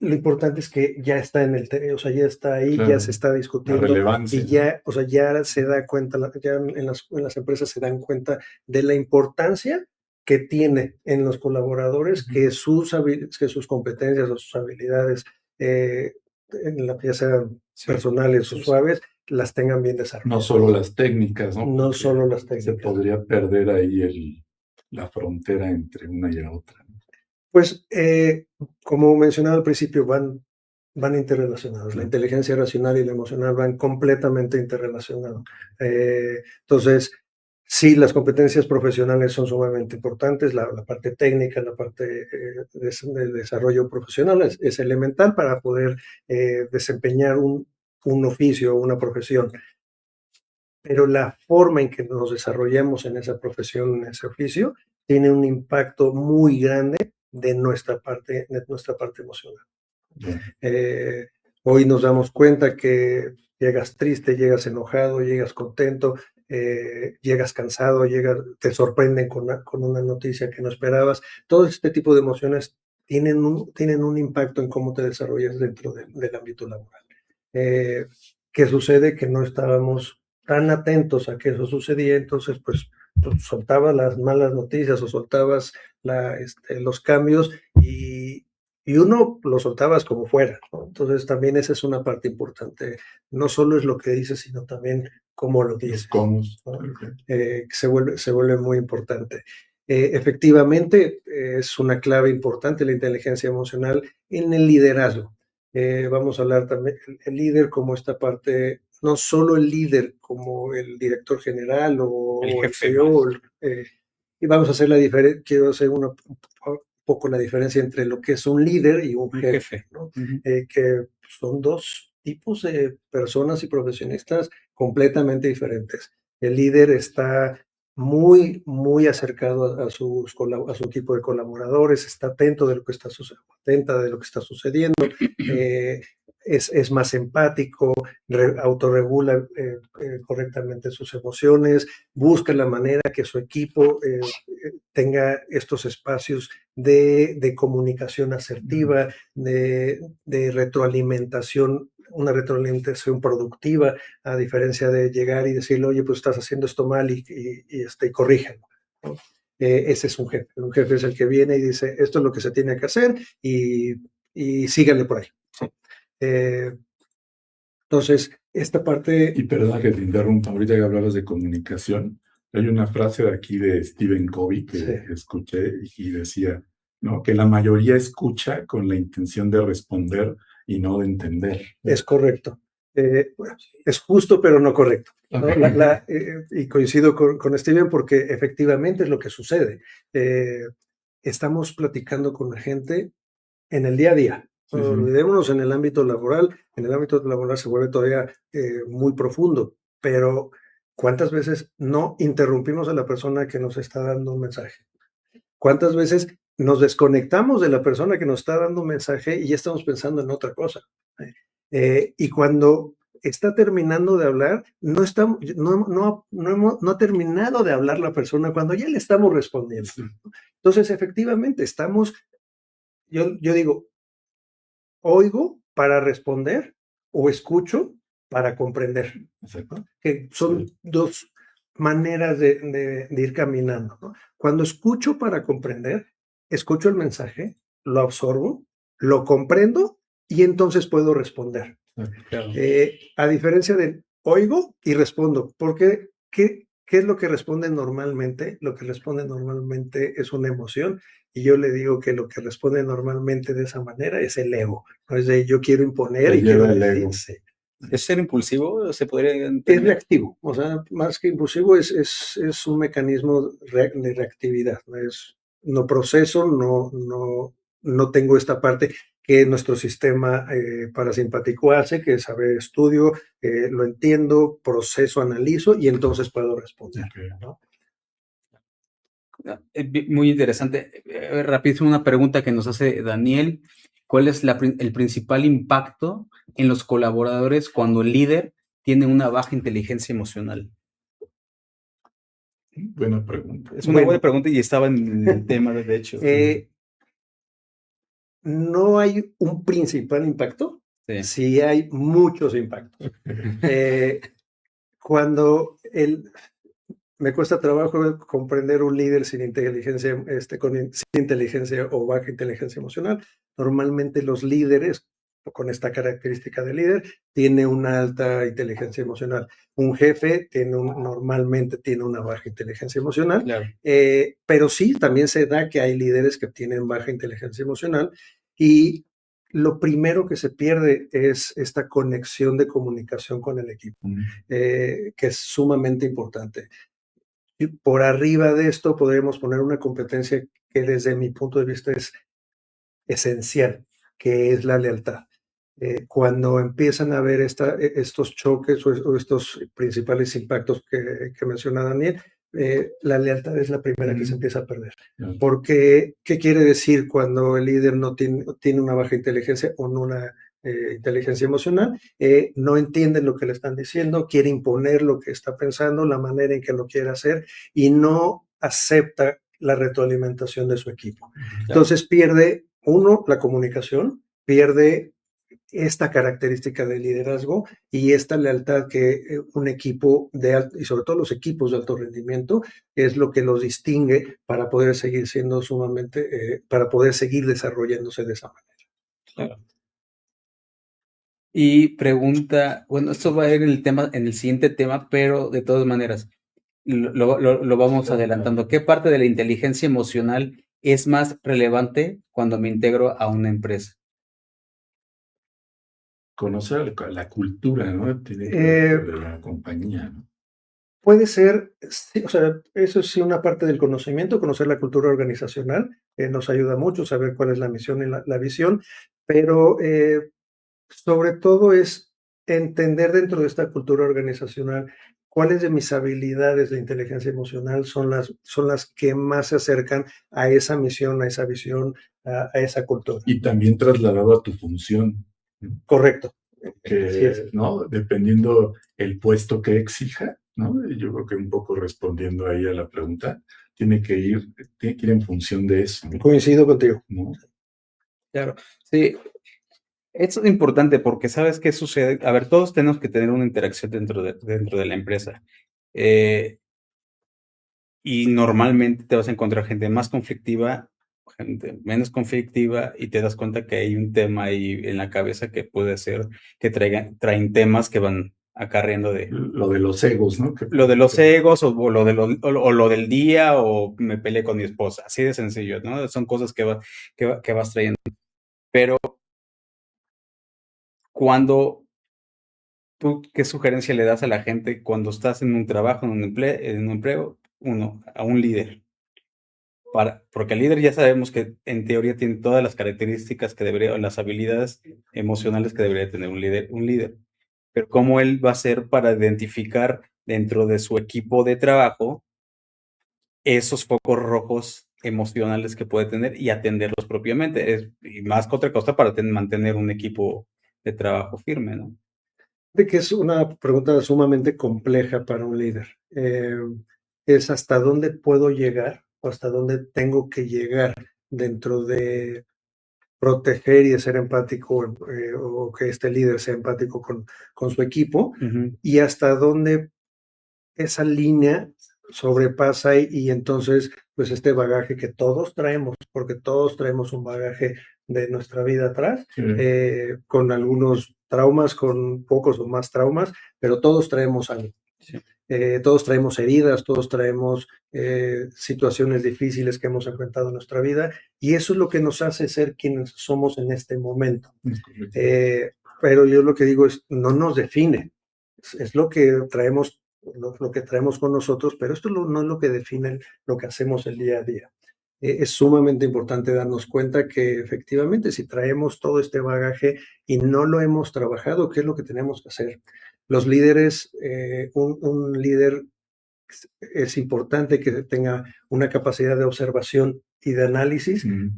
Lo importante es que ya está o sea, ya está ahí, Claro, ya se está discutiendo la relevancia, y ya, o sea, ya se da cuenta, ya en las empresas se dan cuenta de la importancia que tiene en los colaboradores que sus competencias o sus habilidades, ya sean personales o suaves, las tengan bien desarrolladas. No solo las técnicas, ¿no? No Porque solo las se técnicas. podría perder ahí la frontera entre una y la otra. Pues, como mencionaba al principio, van interrelacionados. La inteligencia racional y la emocional van completamente interrelacionados. Entonces, sí, las competencias profesionales son sumamente importantes. La parte técnica, la parte de desarrollo profesional es elemental para poder desempeñar un oficio o una profesión. Pero la forma en que nos desarrollamos en esa profesión, en ese oficio, tiene un impacto muy grande de nuestra parte emocional. Hoy nos damos cuenta que llegas triste, llegas enojado, llegas contento, llegas cansado, te sorprenden con una noticia que no esperabas. Todo este tipo de emociones tienen un impacto en cómo te desarrollas dentro del ámbito laboral. ¿Qué sucede? Que no estábamos tan atentos a que eso sucedía, entonces pues soltabas las malas noticias o soltabas los cambios y uno lo soltabas como fuera, ¿no? Entonces también esa es una parte importante. No solo es lo que dices, sino también cómo lo dices, ¿Cómo? ¿no? Se vuelve muy importante. Efectivamente, es una clave importante la inteligencia emocional en el liderazgo. Vamos a hablar también el líder como esta parte, no solo el líder como el director general o el CEO, y vamos a hacer quiero hacer un poco la diferencia entre lo que es un líder y un jefe, ¿no? Que son dos tipos de personas y profesionistas completamente diferentes. El líder está muy, muy acercado a su equipo de colaboradores, está atenta de lo que está sucediendo, es más empático, autorregula correctamente sus emociones, busca la manera que su equipo tenga estos espacios de comunicación asertiva, de retroalimentación, una retroalimentación productiva, a diferencia de llegar y decirle, oye, pues estás haciendo esto mal y corrígelo, ¿no? Ese es un jefe. Un jefe es el que viene y dice, esto es lo que se tiene que hacer y síganle por ahí, ¿sí? Entonces, esta parte... Y perdona que te interrumpa, ahorita que hablabas de comunicación, hay una frase de aquí de Stephen Covey que escuché y decía, ¿no? Que la mayoría escucha con la intención de responder y no de entender. Es correcto. Bueno, es justo, pero no correcto, ¿no? Y coincido con Steven porque efectivamente es lo que sucede. Estamos platicando con la gente en el día a día. Olvidémonos en el ámbito laboral. En el ámbito laboral se vuelve todavía muy profundo, pero ¿cuántas veces no interrumpimos a la persona que nos está dando un mensaje? ¿Cuántas veces nos desconectamos de la persona que nos está dando un mensaje y ya estamos pensando en otra cosa? Y cuando está terminando de hablar, no ha terminado de hablar la persona cuando ya le estamos respondiendo. Entonces, efectivamente, yo digo, oigo para responder o escucho para comprender, ¿no? Que son dos maneras de ir caminando, ¿no? Cuando escucho para comprender, escucho el mensaje, lo absorbo, lo comprendo y entonces puedo responder. Claro. A diferencia de oigo y respondo, porque ¿qué es lo que responde normalmente? Lo que responde normalmente es una emoción y yo le digo que lo que responde normalmente de esa manera es el ego, ¿no? Es de yo quiero imponer y quiero decir, sí. ¿Es ser impulsivo? ¿Se podría entender? Es reactivo, o sea, más que impulsivo es un mecanismo de reactividad, no proceso, no tengo esta parte que nuestro sistema parasimpático hace, que es saber, estudio, lo entiendo, proceso, analizo y entonces puedo responder, ¿no? Muy interesante. Rapidísimo una pregunta que nos hace Daniel. ¿cuál es el principal impacto en los colaboradores cuando el líder tiene una baja inteligencia emocional? Buena pregunta. Es una buena pregunta y estaba en el tema, de hecho. No hay un principal impacto, Sí. sí hay muchos impactos. Cuando me cuesta trabajo comprender un líder sin inteligencia, sin inteligencia o baja inteligencia emocional. Normalmente los líderes con esta característica de líder tiene una alta inteligencia emocional. Un jefe normalmente tiene una baja inteligencia emocional, Claro. pero sí, también se da que hay líderes que tienen baja inteligencia emocional y lo primero que se pierde es esta conexión de comunicación con el equipo, que es sumamente importante. Y por arriba de esto podríamos poner una competencia que desde mi punto de vista es esencial, que es la lealtad. Cuando empiezan a haber estos choques o estos principales impactos que menciona Daniel, la lealtad es la primera que se empieza a perder. Porque, ¿qué quiere decir cuando el líder no tiene una baja inteligencia o no una inteligencia emocional? No entiende lo que le están diciendo, quiere imponer lo que está pensando, la manera en que lo quiere hacer y no acepta la retroalimentación de su equipo. Entonces pierde, uno, la comunicación, pierde esta característica de liderazgo y esta lealtad que un equipo y sobre todo los equipos de alto rendimiento, es lo que los distingue para poder seguir siendo para poder seguir desarrollándose de esa manera. Claro. Y pregunta, bueno, esto va a ir en el siguiente tema, pero de todas maneras, lo vamos adelantando. ¿Qué parte de la inteligencia emocional es más relevante cuando me integro a una empresa? Conocer la cultura, ¿no? Tiene que ver de la compañía, ¿no? Puede ser, sí, o sea, eso sí una parte del conocimiento, conocer la cultura organizacional, nos ayuda mucho saber cuál es la misión y la visión, pero sobre todo es entender dentro de esta cultura organizacional cuáles de mis habilidades de inteligencia emocional son las que más se acercan a esa misión, a esa visión, a esa cultura. Y también trasladado a tu función, ¿no? Correcto. Que, ¿no? Dependiendo el puesto que exija, ¿no? Yo creo que un poco respondiendo ahí a la pregunta, tiene que ir en función de eso, ¿no? Coincido contigo. ¿No? Claro, sí. Esto es importante porque ¿sabes qué sucede? A ver, todos tenemos que tener una interacción dentro de la empresa. Y normalmente te vas a encontrar gente más conflictiva, gente menos conflictiva, y te das cuenta que hay un tema ahí en la cabeza que puede ser que traen temas que van acarreando de Lo de los egos, ¿no? lo de los egos o lo del día o me peleé con mi esposa, así de sencillo, ¿no? Son cosas que vas trayendo. Pero cuando tú, ¿qué sugerencia le das a la gente cuando estás en un trabajo, en un empleo, a un líder? Porque el líder ya sabemos que en teoría tiene todas las características que debería, o las habilidades emocionales que debería tener un líder. Pero ¿cómo él va a hacer para identificar dentro de su equipo de trabajo esos focos rojos emocionales que puede tener y atenderlos propiamente? Y más que otra cosa para mantener un equipo de trabajo firme, ¿no? De que es una pregunta sumamente compleja para un líder. Es hasta dónde puedo llegar o hasta dónde tengo que llegar dentro de proteger y de ser empático, o que este líder sea empático con su equipo, y hasta dónde esa línea sobrepasa y entonces pues este bagaje que todos traemos, porque todos traemos un bagaje de nuestra vida atrás, con algunos traumas, con pocos o más traumas, pero todos traemos algo. Sí. Todos traemos heridas, todos traemos situaciones difíciles que hemos enfrentado en nuestra vida y eso es lo que nos hace ser quienes somos en este momento. Pero yo lo que digo es, no nos define, es lo que traemos, lo que traemos con nosotros, pero esto no es lo que define lo que hacemos el día a día. Es sumamente importante darnos cuenta que efectivamente si traemos todo este bagaje y no lo hemos trabajado, ¿qué es lo que tenemos que hacer? Los líderes, un líder es importante que tenga una capacidad de observación y de análisis Mm.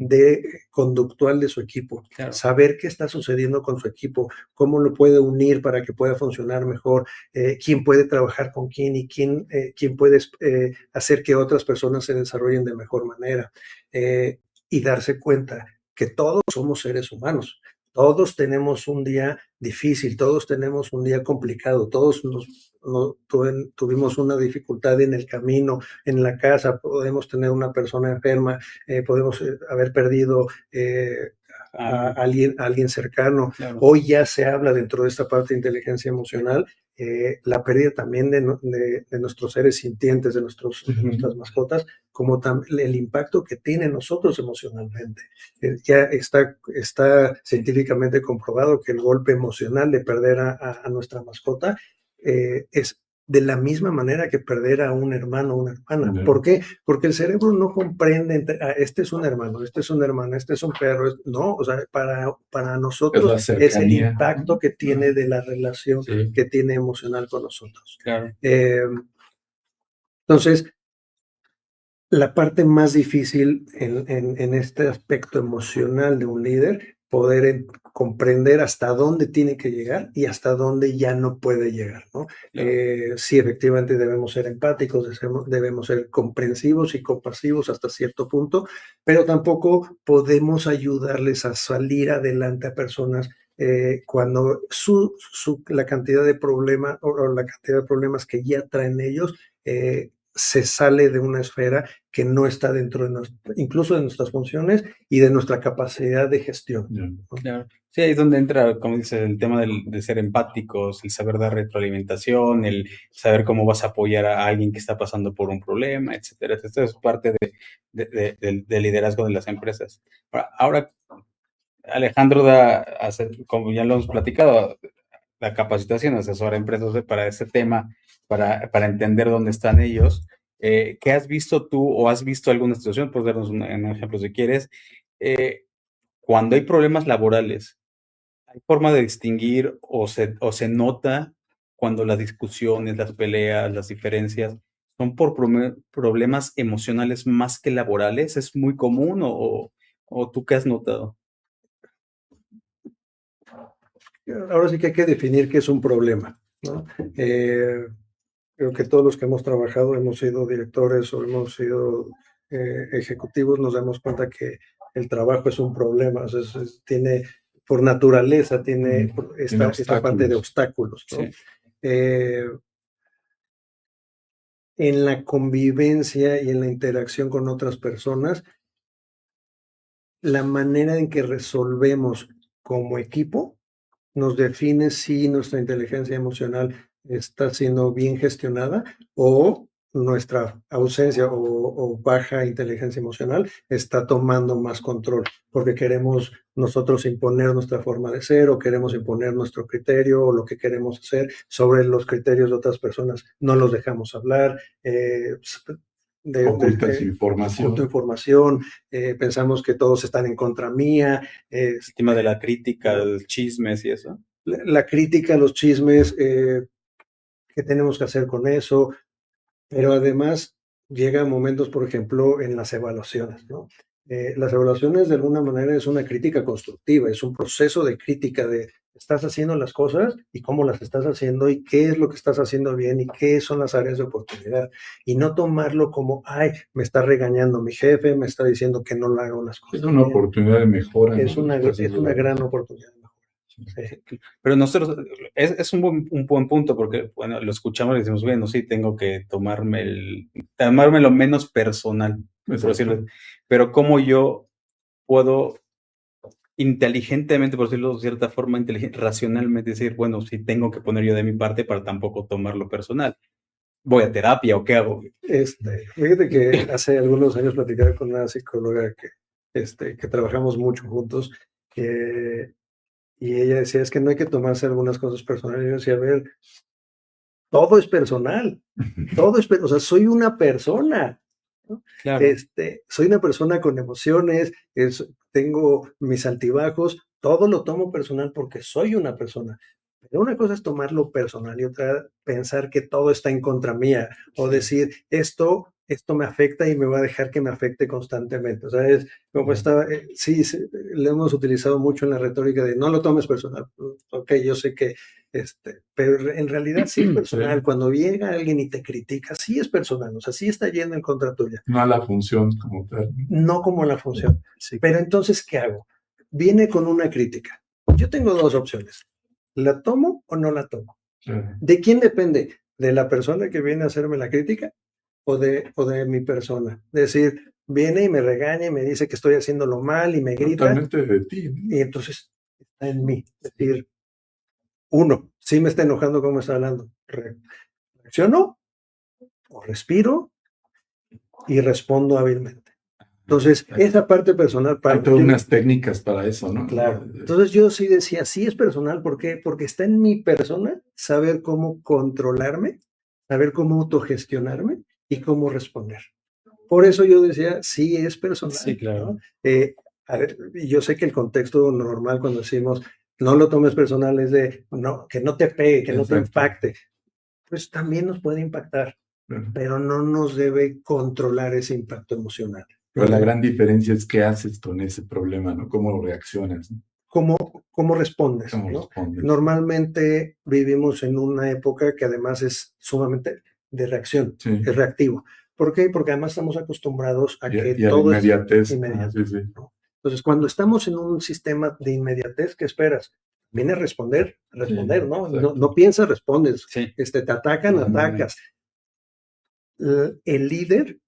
conductual de su equipo. Claro. Saber qué está sucediendo con su equipo, cómo lo puede unir para que pueda funcionar mejor, quién puede trabajar con quién y quién puede hacer que otras personas se desarrollen de mejor manera. Y darse cuenta que todos somos seres humanos. Todos tenemos un día difícil, todos tenemos un día complicado, todos tuvimos una dificultad en el camino, en la casa, podemos tener una persona enferma, podemos haber perdido a alguien cercano. Claro. Hoy ya se habla dentro de esta parte de inteligencia emocional, la pérdida también de nuestros seres sintientes, de nuestras mascotas, como el impacto que tiene nosotros emocionalmente. Ya está científicamente comprobado que el golpe emocional de perder a nuestra mascota es de la misma manera que perder a un hermano o una hermana. Yeah. ¿Por qué? Porque el cerebro no comprende, este es un hermano, este es una hermana, este es un perro. No, o sea, para nosotros es el impacto que tiene de la relación que tiene emocional con nosotros. Claro. Entonces, la parte más difícil en este aspecto emocional de un líder, poder comprender hasta dónde tiene que llegar y hasta dónde ya no puede llegar, ¿no? Claro. Sí, efectivamente debemos ser empáticos, debemos ser comprensivos y compasivos hasta cierto punto, pero tampoco podemos ayudarles a salir adelante a personas cuando la cantidad de problemas o la cantidad de problemas que ya traen ellos se sale de una esfera que no está dentro de incluso de nuestras funciones y de nuestra capacidad de gestión. Yeah. ¿no? Claro. Sí, ahí es donde entra, como dices, el tema de ser empáticos, el saber dar retroalimentación, el saber cómo vas a apoyar a alguien que está pasando por un problema, etcétera. Esto es parte del liderazgo de las empresas. Ahora Alejandro como ya lo hemos platicado, la capacitación, asesora a empresas para ese tema, para entender dónde están ellos. ¿Qué has visto tú o has visto alguna situación? Puedes darnos un ejemplo si quieres. Cuando hay problemas laborales, ¿hay forma de distinguir o se nota cuando las discusiones, las peleas, las diferencias son por problemas emocionales más que laborales? ¿Es muy común o tú qué has notado? Ahora sí que hay que definir qué es un problema, ¿no? Creo que todos los que hemos trabajado, hemos sido directores o hemos sido ejecutivos, nos damos cuenta que el trabajo es un problema, o sea, por naturaleza tiene esta parte de obstáculos, ¿no? Sí. En la convivencia y en la interacción con otras personas, la manera en que resolvemos como equipo nos define si nuestra inteligencia emocional está siendo bien gestionada o nuestra ausencia o baja inteligencia emocional está tomando más control, porque queremos nosotros imponer nuestra forma de ser o queremos imponer nuestro criterio o lo que queremos hacer sobre los criterios de otras personas. No los dejamos hablar. Ocultas información. Pensamos que todos están en contra mía. El tema de la crítica, los chismes y eso. La crítica, los chismes, qué tenemos que hacer con eso, pero además llega momentos, por ejemplo, en las evaluaciones, ¿no? Las evaluaciones de alguna manera es una crítica constructiva, es un proceso de crítica de estás haciendo las cosas y cómo las estás haciendo y qué es lo que estás haciendo bien y qué son las áreas de oportunidad y no tomarlo como, ay, me está regañando mi jefe, me está diciendo que no lo hago las cosas. Es una oportunidad de mejora. Es una gran oportunidad de mejora. Sí. Pero nosotros, es un buen punto porque, bueno, lo escuchamos y decimos, bueno, sí, tengo que tomármelo menos personal, por decirlo, pero cómo yo puedo inteligentemente, por decirlo de cierta forma, racionalmente decir, bueno, sí tengo que poner yo de mi parte para tampoco tomarlo personal. ¿Voy a terapia o qué hago? Fíjate que hace algunos años platicaba con una psicóloga que trabajamos mucho juntos, y ella decía, es que no hay que tomarse algunas cosas personales. Y yo decía, a ver, todo es personal, o sea, soy una persona, ¿no? Claro. Soy una persona con emociones, tengo mis altibajos, todo lo tomo personal porque soy una persona, Pero una cosa es tomarlo personal y otra pensar que todo está en contra mía o decir esto me afecta y me va a dejar que me afecte constantemente. O sea, es como estaba, sí, lo hemos utilizado mucho en la retórica de no lo tomes personal. Ok, yo sé que, pero en realidad sí es personal. Sí. Cuando llega alguien y te critica, sí es personal, o sea, sí está yendo en contra tuya. No a la función como tal. No como la función. Sí. Pero entonces, ¿qué hago? Viene con una crítica. Yo tengo dos opciones. ¿La tomo o no la tomo? Claro. ¿De quién depende? ¿De la persona que viene a hacerme la crítica o de mi persona? Es decir, viene y me regaña y me dice que estoy haciéndolo mal y me grita. Totalmente de ti, ¿no? Y entonces está en mí. Es decir, uno, sí me está enojando cómo está hablando. Reacciono o respiro y respondo hábilmente. Entonces, esa parte personal Hay para todas unas técnicas para eso, ¿no? Claro. Entonces yo sí decía, sí es personal, ¿por qué? Porque está en mi persona saber cómo controlarme, saber cómo autogestionarme y cómo responder. Por eso yo decía, sí es personal. Sí, claro. ¿no? A ver, y yo sé que el contexto normal cuando decimos no lo tomes personal es de no, que no te pegue, que no te Exacto. impacte. Pues también nos puede impactar, Claro. pero no nos debe controlar ese impacto emocional. Pero la gran diferencia es qué haces con ese problema, ¿no? ¿Cómo reaccionas? ¿No? ¿Cómo respondes? ¿Cómo ¿no? respondes? Normalmente vivimos en una época que además es sumamente de reacción, Sí. es reactivo. ¿Por qué? Porque además estamos acostumbrados a que Y a la todo es inmediatez. inmediato. Sí, sí. ¿no? Entonces, cuando estamos en un sistema de inmediatez, ¿qué esperas? Viene a responder, Sí, ¿no? No, exacto. no piensas, respondes. Sí. Te atacan, atacas. El líder,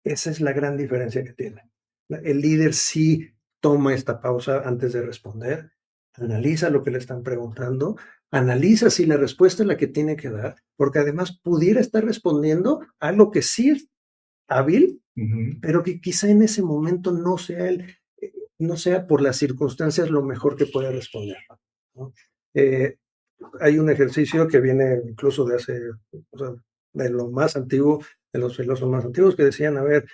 esa es la gran diferencia que tiene. El líder sí toma esta pausa antes de responder, analiza lo que le están preguntando, analiza si la respuesta es la que tiene que dar, porque además pudiera estar respondiendo a algo que sí es hábil, pero que quizá en ese momento no sea no sea por las circunstancias lo mejor que pueda responder. ¿no? Hay un ejercicio que viene incluso de hace, o sea, de lo más antiguo, de los filósofos más antiguos, que decían, a ver,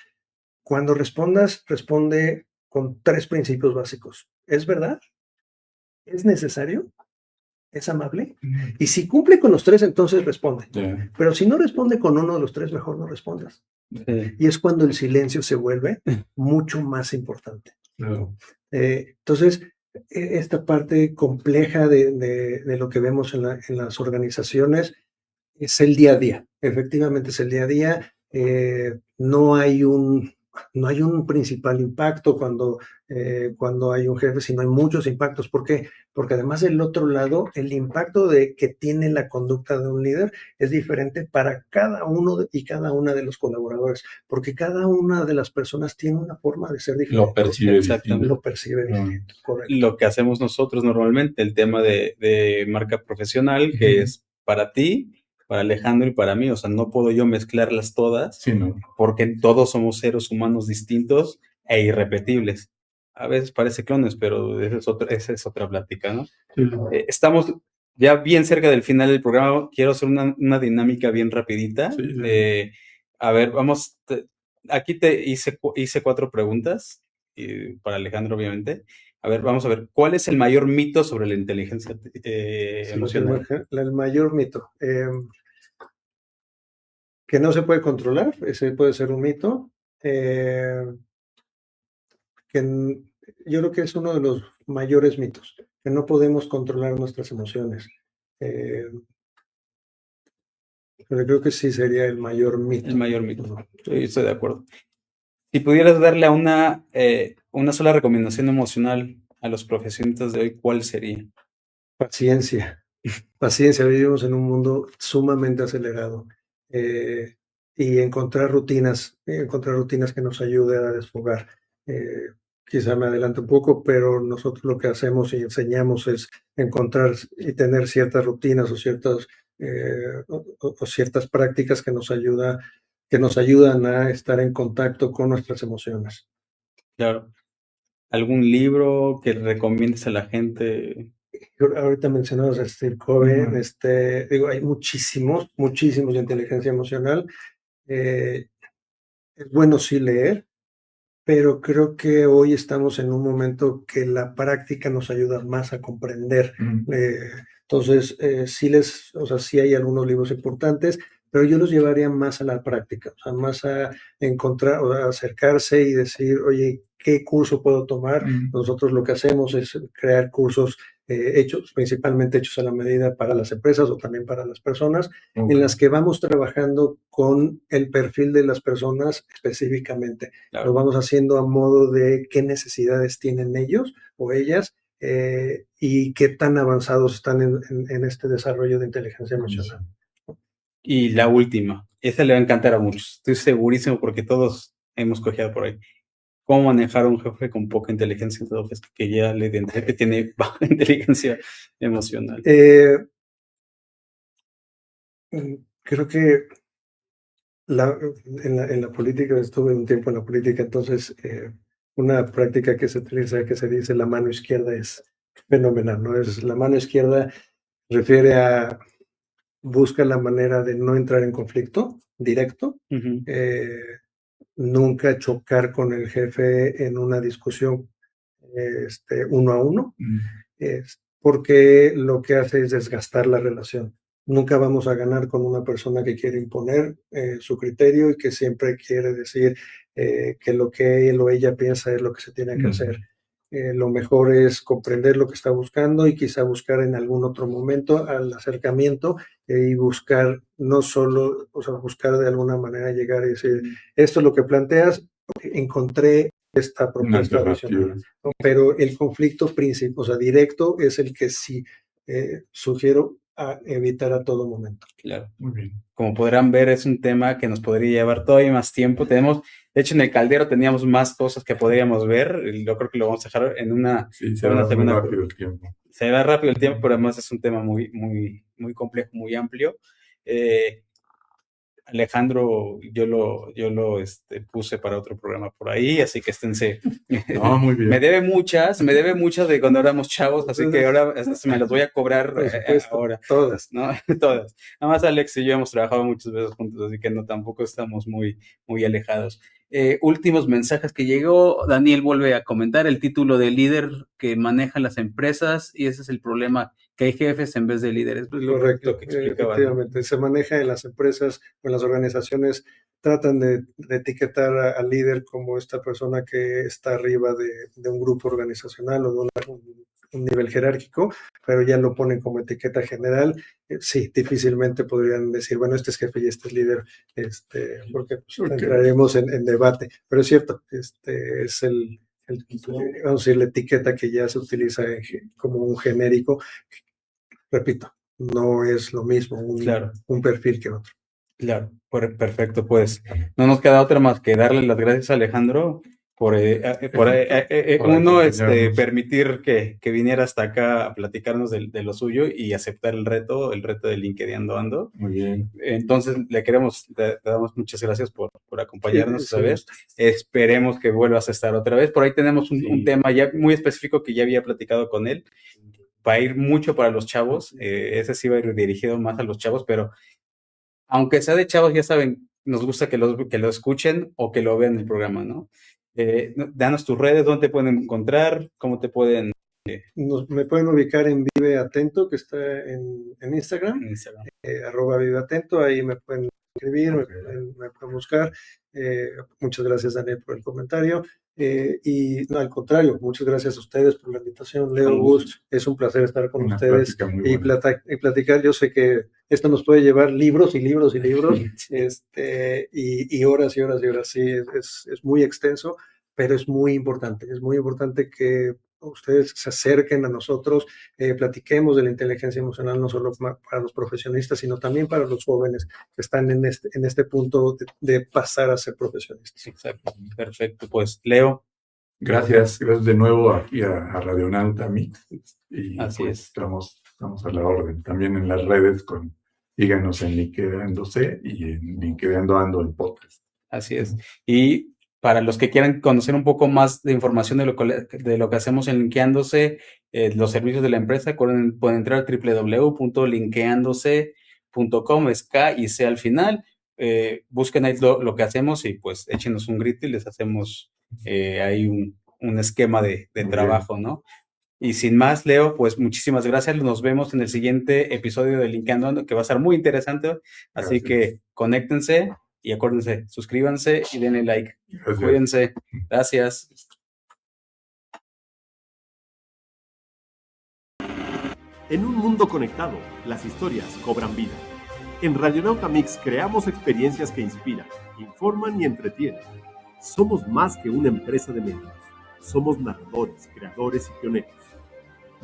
cuando respondas, responde con 3 principios básicos. ¿Es verdad? ¿Es necesario? ¿Es amable? Y si cumple con los 3, entonces responde. Yeah. Pero si no responde con uno de los 3, mejor no respondas. Sí. Y es cuando el silencio se vuelve mucho más importante. Claro. Entonces, esta parte compleja de lo que vemos en las organizaciones es el día a día. Efectivamente, es el día a día. No hay un principal impacto cuando hay un jefe, sino hay muchos impactos. ¿Por qué? Porque además del otro lado, el impacto que tiene la conducta de un líder es diferente para cada uno y cada una de los colaboradores, porque cada una de las personas tiene una forma de ser diferente. Lo percibe Exactamente. Lo percibe distinto, correcto. Lo que hacemos nosotros normalmente, el tema de marca profesional, que es para ti, para Alejandro y para mí, o sea, no puedo yo mezclarlas todas, Sí, no. porque todos somos seres humanos distintos e irrepetibles. A veces parece clones, pero esa es otra plática, ¿no? Sí. Estamos ya bien cerca del final del programa. Quiero hacer una dinámica bien rapidita. Sí, sí. A ver, vamos, aquí te hice 4 preguntas, para Alejandro, obviamente. A ver, vamos a ver, ¿cuál es el mayor mito sobre la inteligencia emocional? El mayor mito. Que no se puede controlar, ese puede ser un mito. Yo creo que es uno de los mayores mitos, que no podemos controlar nuestras emociones. Pero creo que sí sería el mayor mito. El mayor mito. Sí, estoy de acuerdo. Si pudieras darle a una sola recomendación emocional a los profesionistas de hoy, ¿cuál sería? Paciencia. Paciencia. Vivimos en un mundo sumamente acelerado. Y encontrar rutinas que nos ayuden a desfogar. Quizá me adelanto un poco, pero nosotros lo que hacemos y enseñamos es encontrar y tener ciertas rutinas o ciertas prácticas que nos ayudan a estar en contacto con nuestras emociones. Claro. ¿Algún libro que recomiendes a la gente? Ahorita mencionamos a Steve Covey, hay muchísimos de inteligencia emocional. Es bueno sí leer, pero creo que hoy estamos en un momento que la práctica nos ayuda más a comprender Entonces, sí hay algunos libros importantes, pero yo los llevaría más a la práctica, o sea, más a encontrar o a acercarse y decir, oye, ¿qué curso puedo tomar? Nosotros lo que hacemos es crear cursos principalmente hechos a la medida para las empresas o también para las personas, en las que vamos trabajando con el perfil de las personas específicamente. Claro. Lo vamos haciendo a modo de qué necesidades tienen ellos o ellas y qué tan avanzados están en este desarrollo de inteligencia emocional. Y la última, esa le va a encantar a muchos, estoy segurísimo porque todos hemos cojeado por ahí. ¿Cómo manejar a un jefe con poca inteligencia, entonces, que ya le identifica que tiene baja inteligencia emocional? Creo que en la política, estuve un tiempo en la política, entonces una práctica que se utiliza, que se dice la mano izquierda, es fenomenal, ¿no? La mano izquierda refiere a busca la manera de no entrar en conflicto directo, nunca chocar con el jefe en una discusión uno a uno, porque lo que hace es desgastar la relación. Nunca vamos a ganar con una persona que quiere imponer su criterio y que siempre quiere decir que lo que él o ella piensa es lo que se tiene que hacer. Lo mejor es comprender lo que está buscando y quizá buscar en algún otro momento al acercamiento y buscar no solo, o sea, buscar de alguna manera llegar y decir, esto es lo que planteas, encontré esta propuesta adicional, ¿no? Pero el conflicto principal, o sea, directo, es el que sí sugiero a evitar a todo momento. Claro, muy bien. Como podrán ver, es un tema que nos podría llevar todavía más tiempo. De hecho, en el caldero teníamos más cosas que podríamos ver. Yo creo que lo vamos a dejar en una. Sí, se va muy rápido el tiempo. Se va rápido el tiempo, pero además es un tema muy, muy, muy complejo, muy amplio. Alejandro, yo lo puse para otro programa por ahí, así que esténse. No, muy bien. me debe muchas de cuando éramos chavos, así que ahora me las voy a cobrar ahora. Todas. ¿No? Todas. Nada más Alex y yo hemos trabajado muchas veces juntos, así que no, tampoco estamos muy, muy alejados. Últimos mensajes que llegó, Daniel vuelve a comentar el título de líder que manejan las empresas y ese es el problema, que hay jefes en vez de líderes. Correcto, lo que explicaba, efectivamente. ¿No? Se maneja en las empresas o en las organizaciones, tratan de etiquetar al líder como esta persona que está arriba de un grupo organizacional o de un nivel jerárquico, pero ya lo ponen como etiqueta general. Sí, difícilmente podrían decir, bueno, este es jefe y este es líder, porque pues, entraremos en debate. Pero es cierto, es vamos a decir, la etiqueta que ya se utiliza como un genérico. Repito, no es lo mismo un perfil que otro. Claro, perfecto, pues no nos queda otra más que darle las gracias a Alejandro por permitir que viniera hasta acá a platicarnos de lo suyo y aceptar el reto de LinkedIn Ando. Muy bien. Entonces le damos muchas gracias por acompañarnos esta vez. Esperemos que vuelvas a estar otra vez. Por ahí tenemos un tema ya muy específico que ya había platicado con él. Va a ir mucho para los chavos, ese sí va a ir dirigido más a los chavos, pero aunque sea de chavos, ya saben, nos gusta que lo escuchen o que lo vean en el programa, ¿no? Danos tus redes, dónde te pueden encontrar, cómo te pueden... Me pueden ubicar en Vive Atento, que está en Instagram, @viveatento, ahí me pueden escribir, me pueden buscar. Muchas gracias, Daniel, por el comentario. Y no, al contrario, muchas gracias a ustedes por la invitación. Leo, Gus, es un placer estar con ustedes y platicar. Yo sé que esto nos puede llevar libros y libros y libros, y horas y horas y horas. Sí, es muy extenso, pero es muy importante. Es muy importante que ustedes se acerquen a nosotros, platiquemos de la inteligencia emocional, no solo para los profesionistas, sino también para los jóvenes que están en este punto de pasar a ser profesionistas. Exacto, perfecto. Pues, Leo. Gracias de nuevo aquí a Radionauta Mix. Y así pues, es. Estamos a la orden. También en las redes, síganos en LinkedIn y en LinkedIn Ando el podcast. Así es. Y para los que quieran conocer un poco más de información de lo que hacemos en Linkeándose, los servicios de la empresa, pueden entrar a www.linkeandose.com, es K y C al final. Busquen ahí lo que hacemos y pues échenos un grito y les hacemos ahí un esquema de trabajo, ¿no? Y sin más, Leo, pues muchísimas gracias. Nos vemos en el siguiente episodio de Linkeando, que va a estar muy interesante. Así Gracias. que conéctense y acuérdense, suscríbanse y denle like. Gracias. Cuídense. Gracias. En un mundo conectado, las historias cobran vida. En Radionauta Mix creamos experiencias que inspiran, informan y entretienen. Somos más que una empresa de medios. Somos narradores, creadores y pioneros.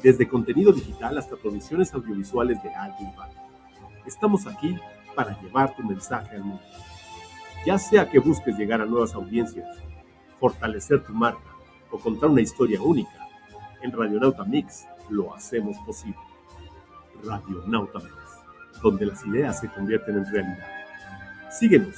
Desde contenido digital hasta producciones audiovisuales de alto impacto. Estamos aquí para llevar tu mensaje al mundo. Ya sea que busques llegar a nuevas audiencias, fortalecer tu marca o contar una historia única, en Radionauta Mix lo hacemos posible. Radionauta Mix, donde las ideas se convierten en realidad. Síguenos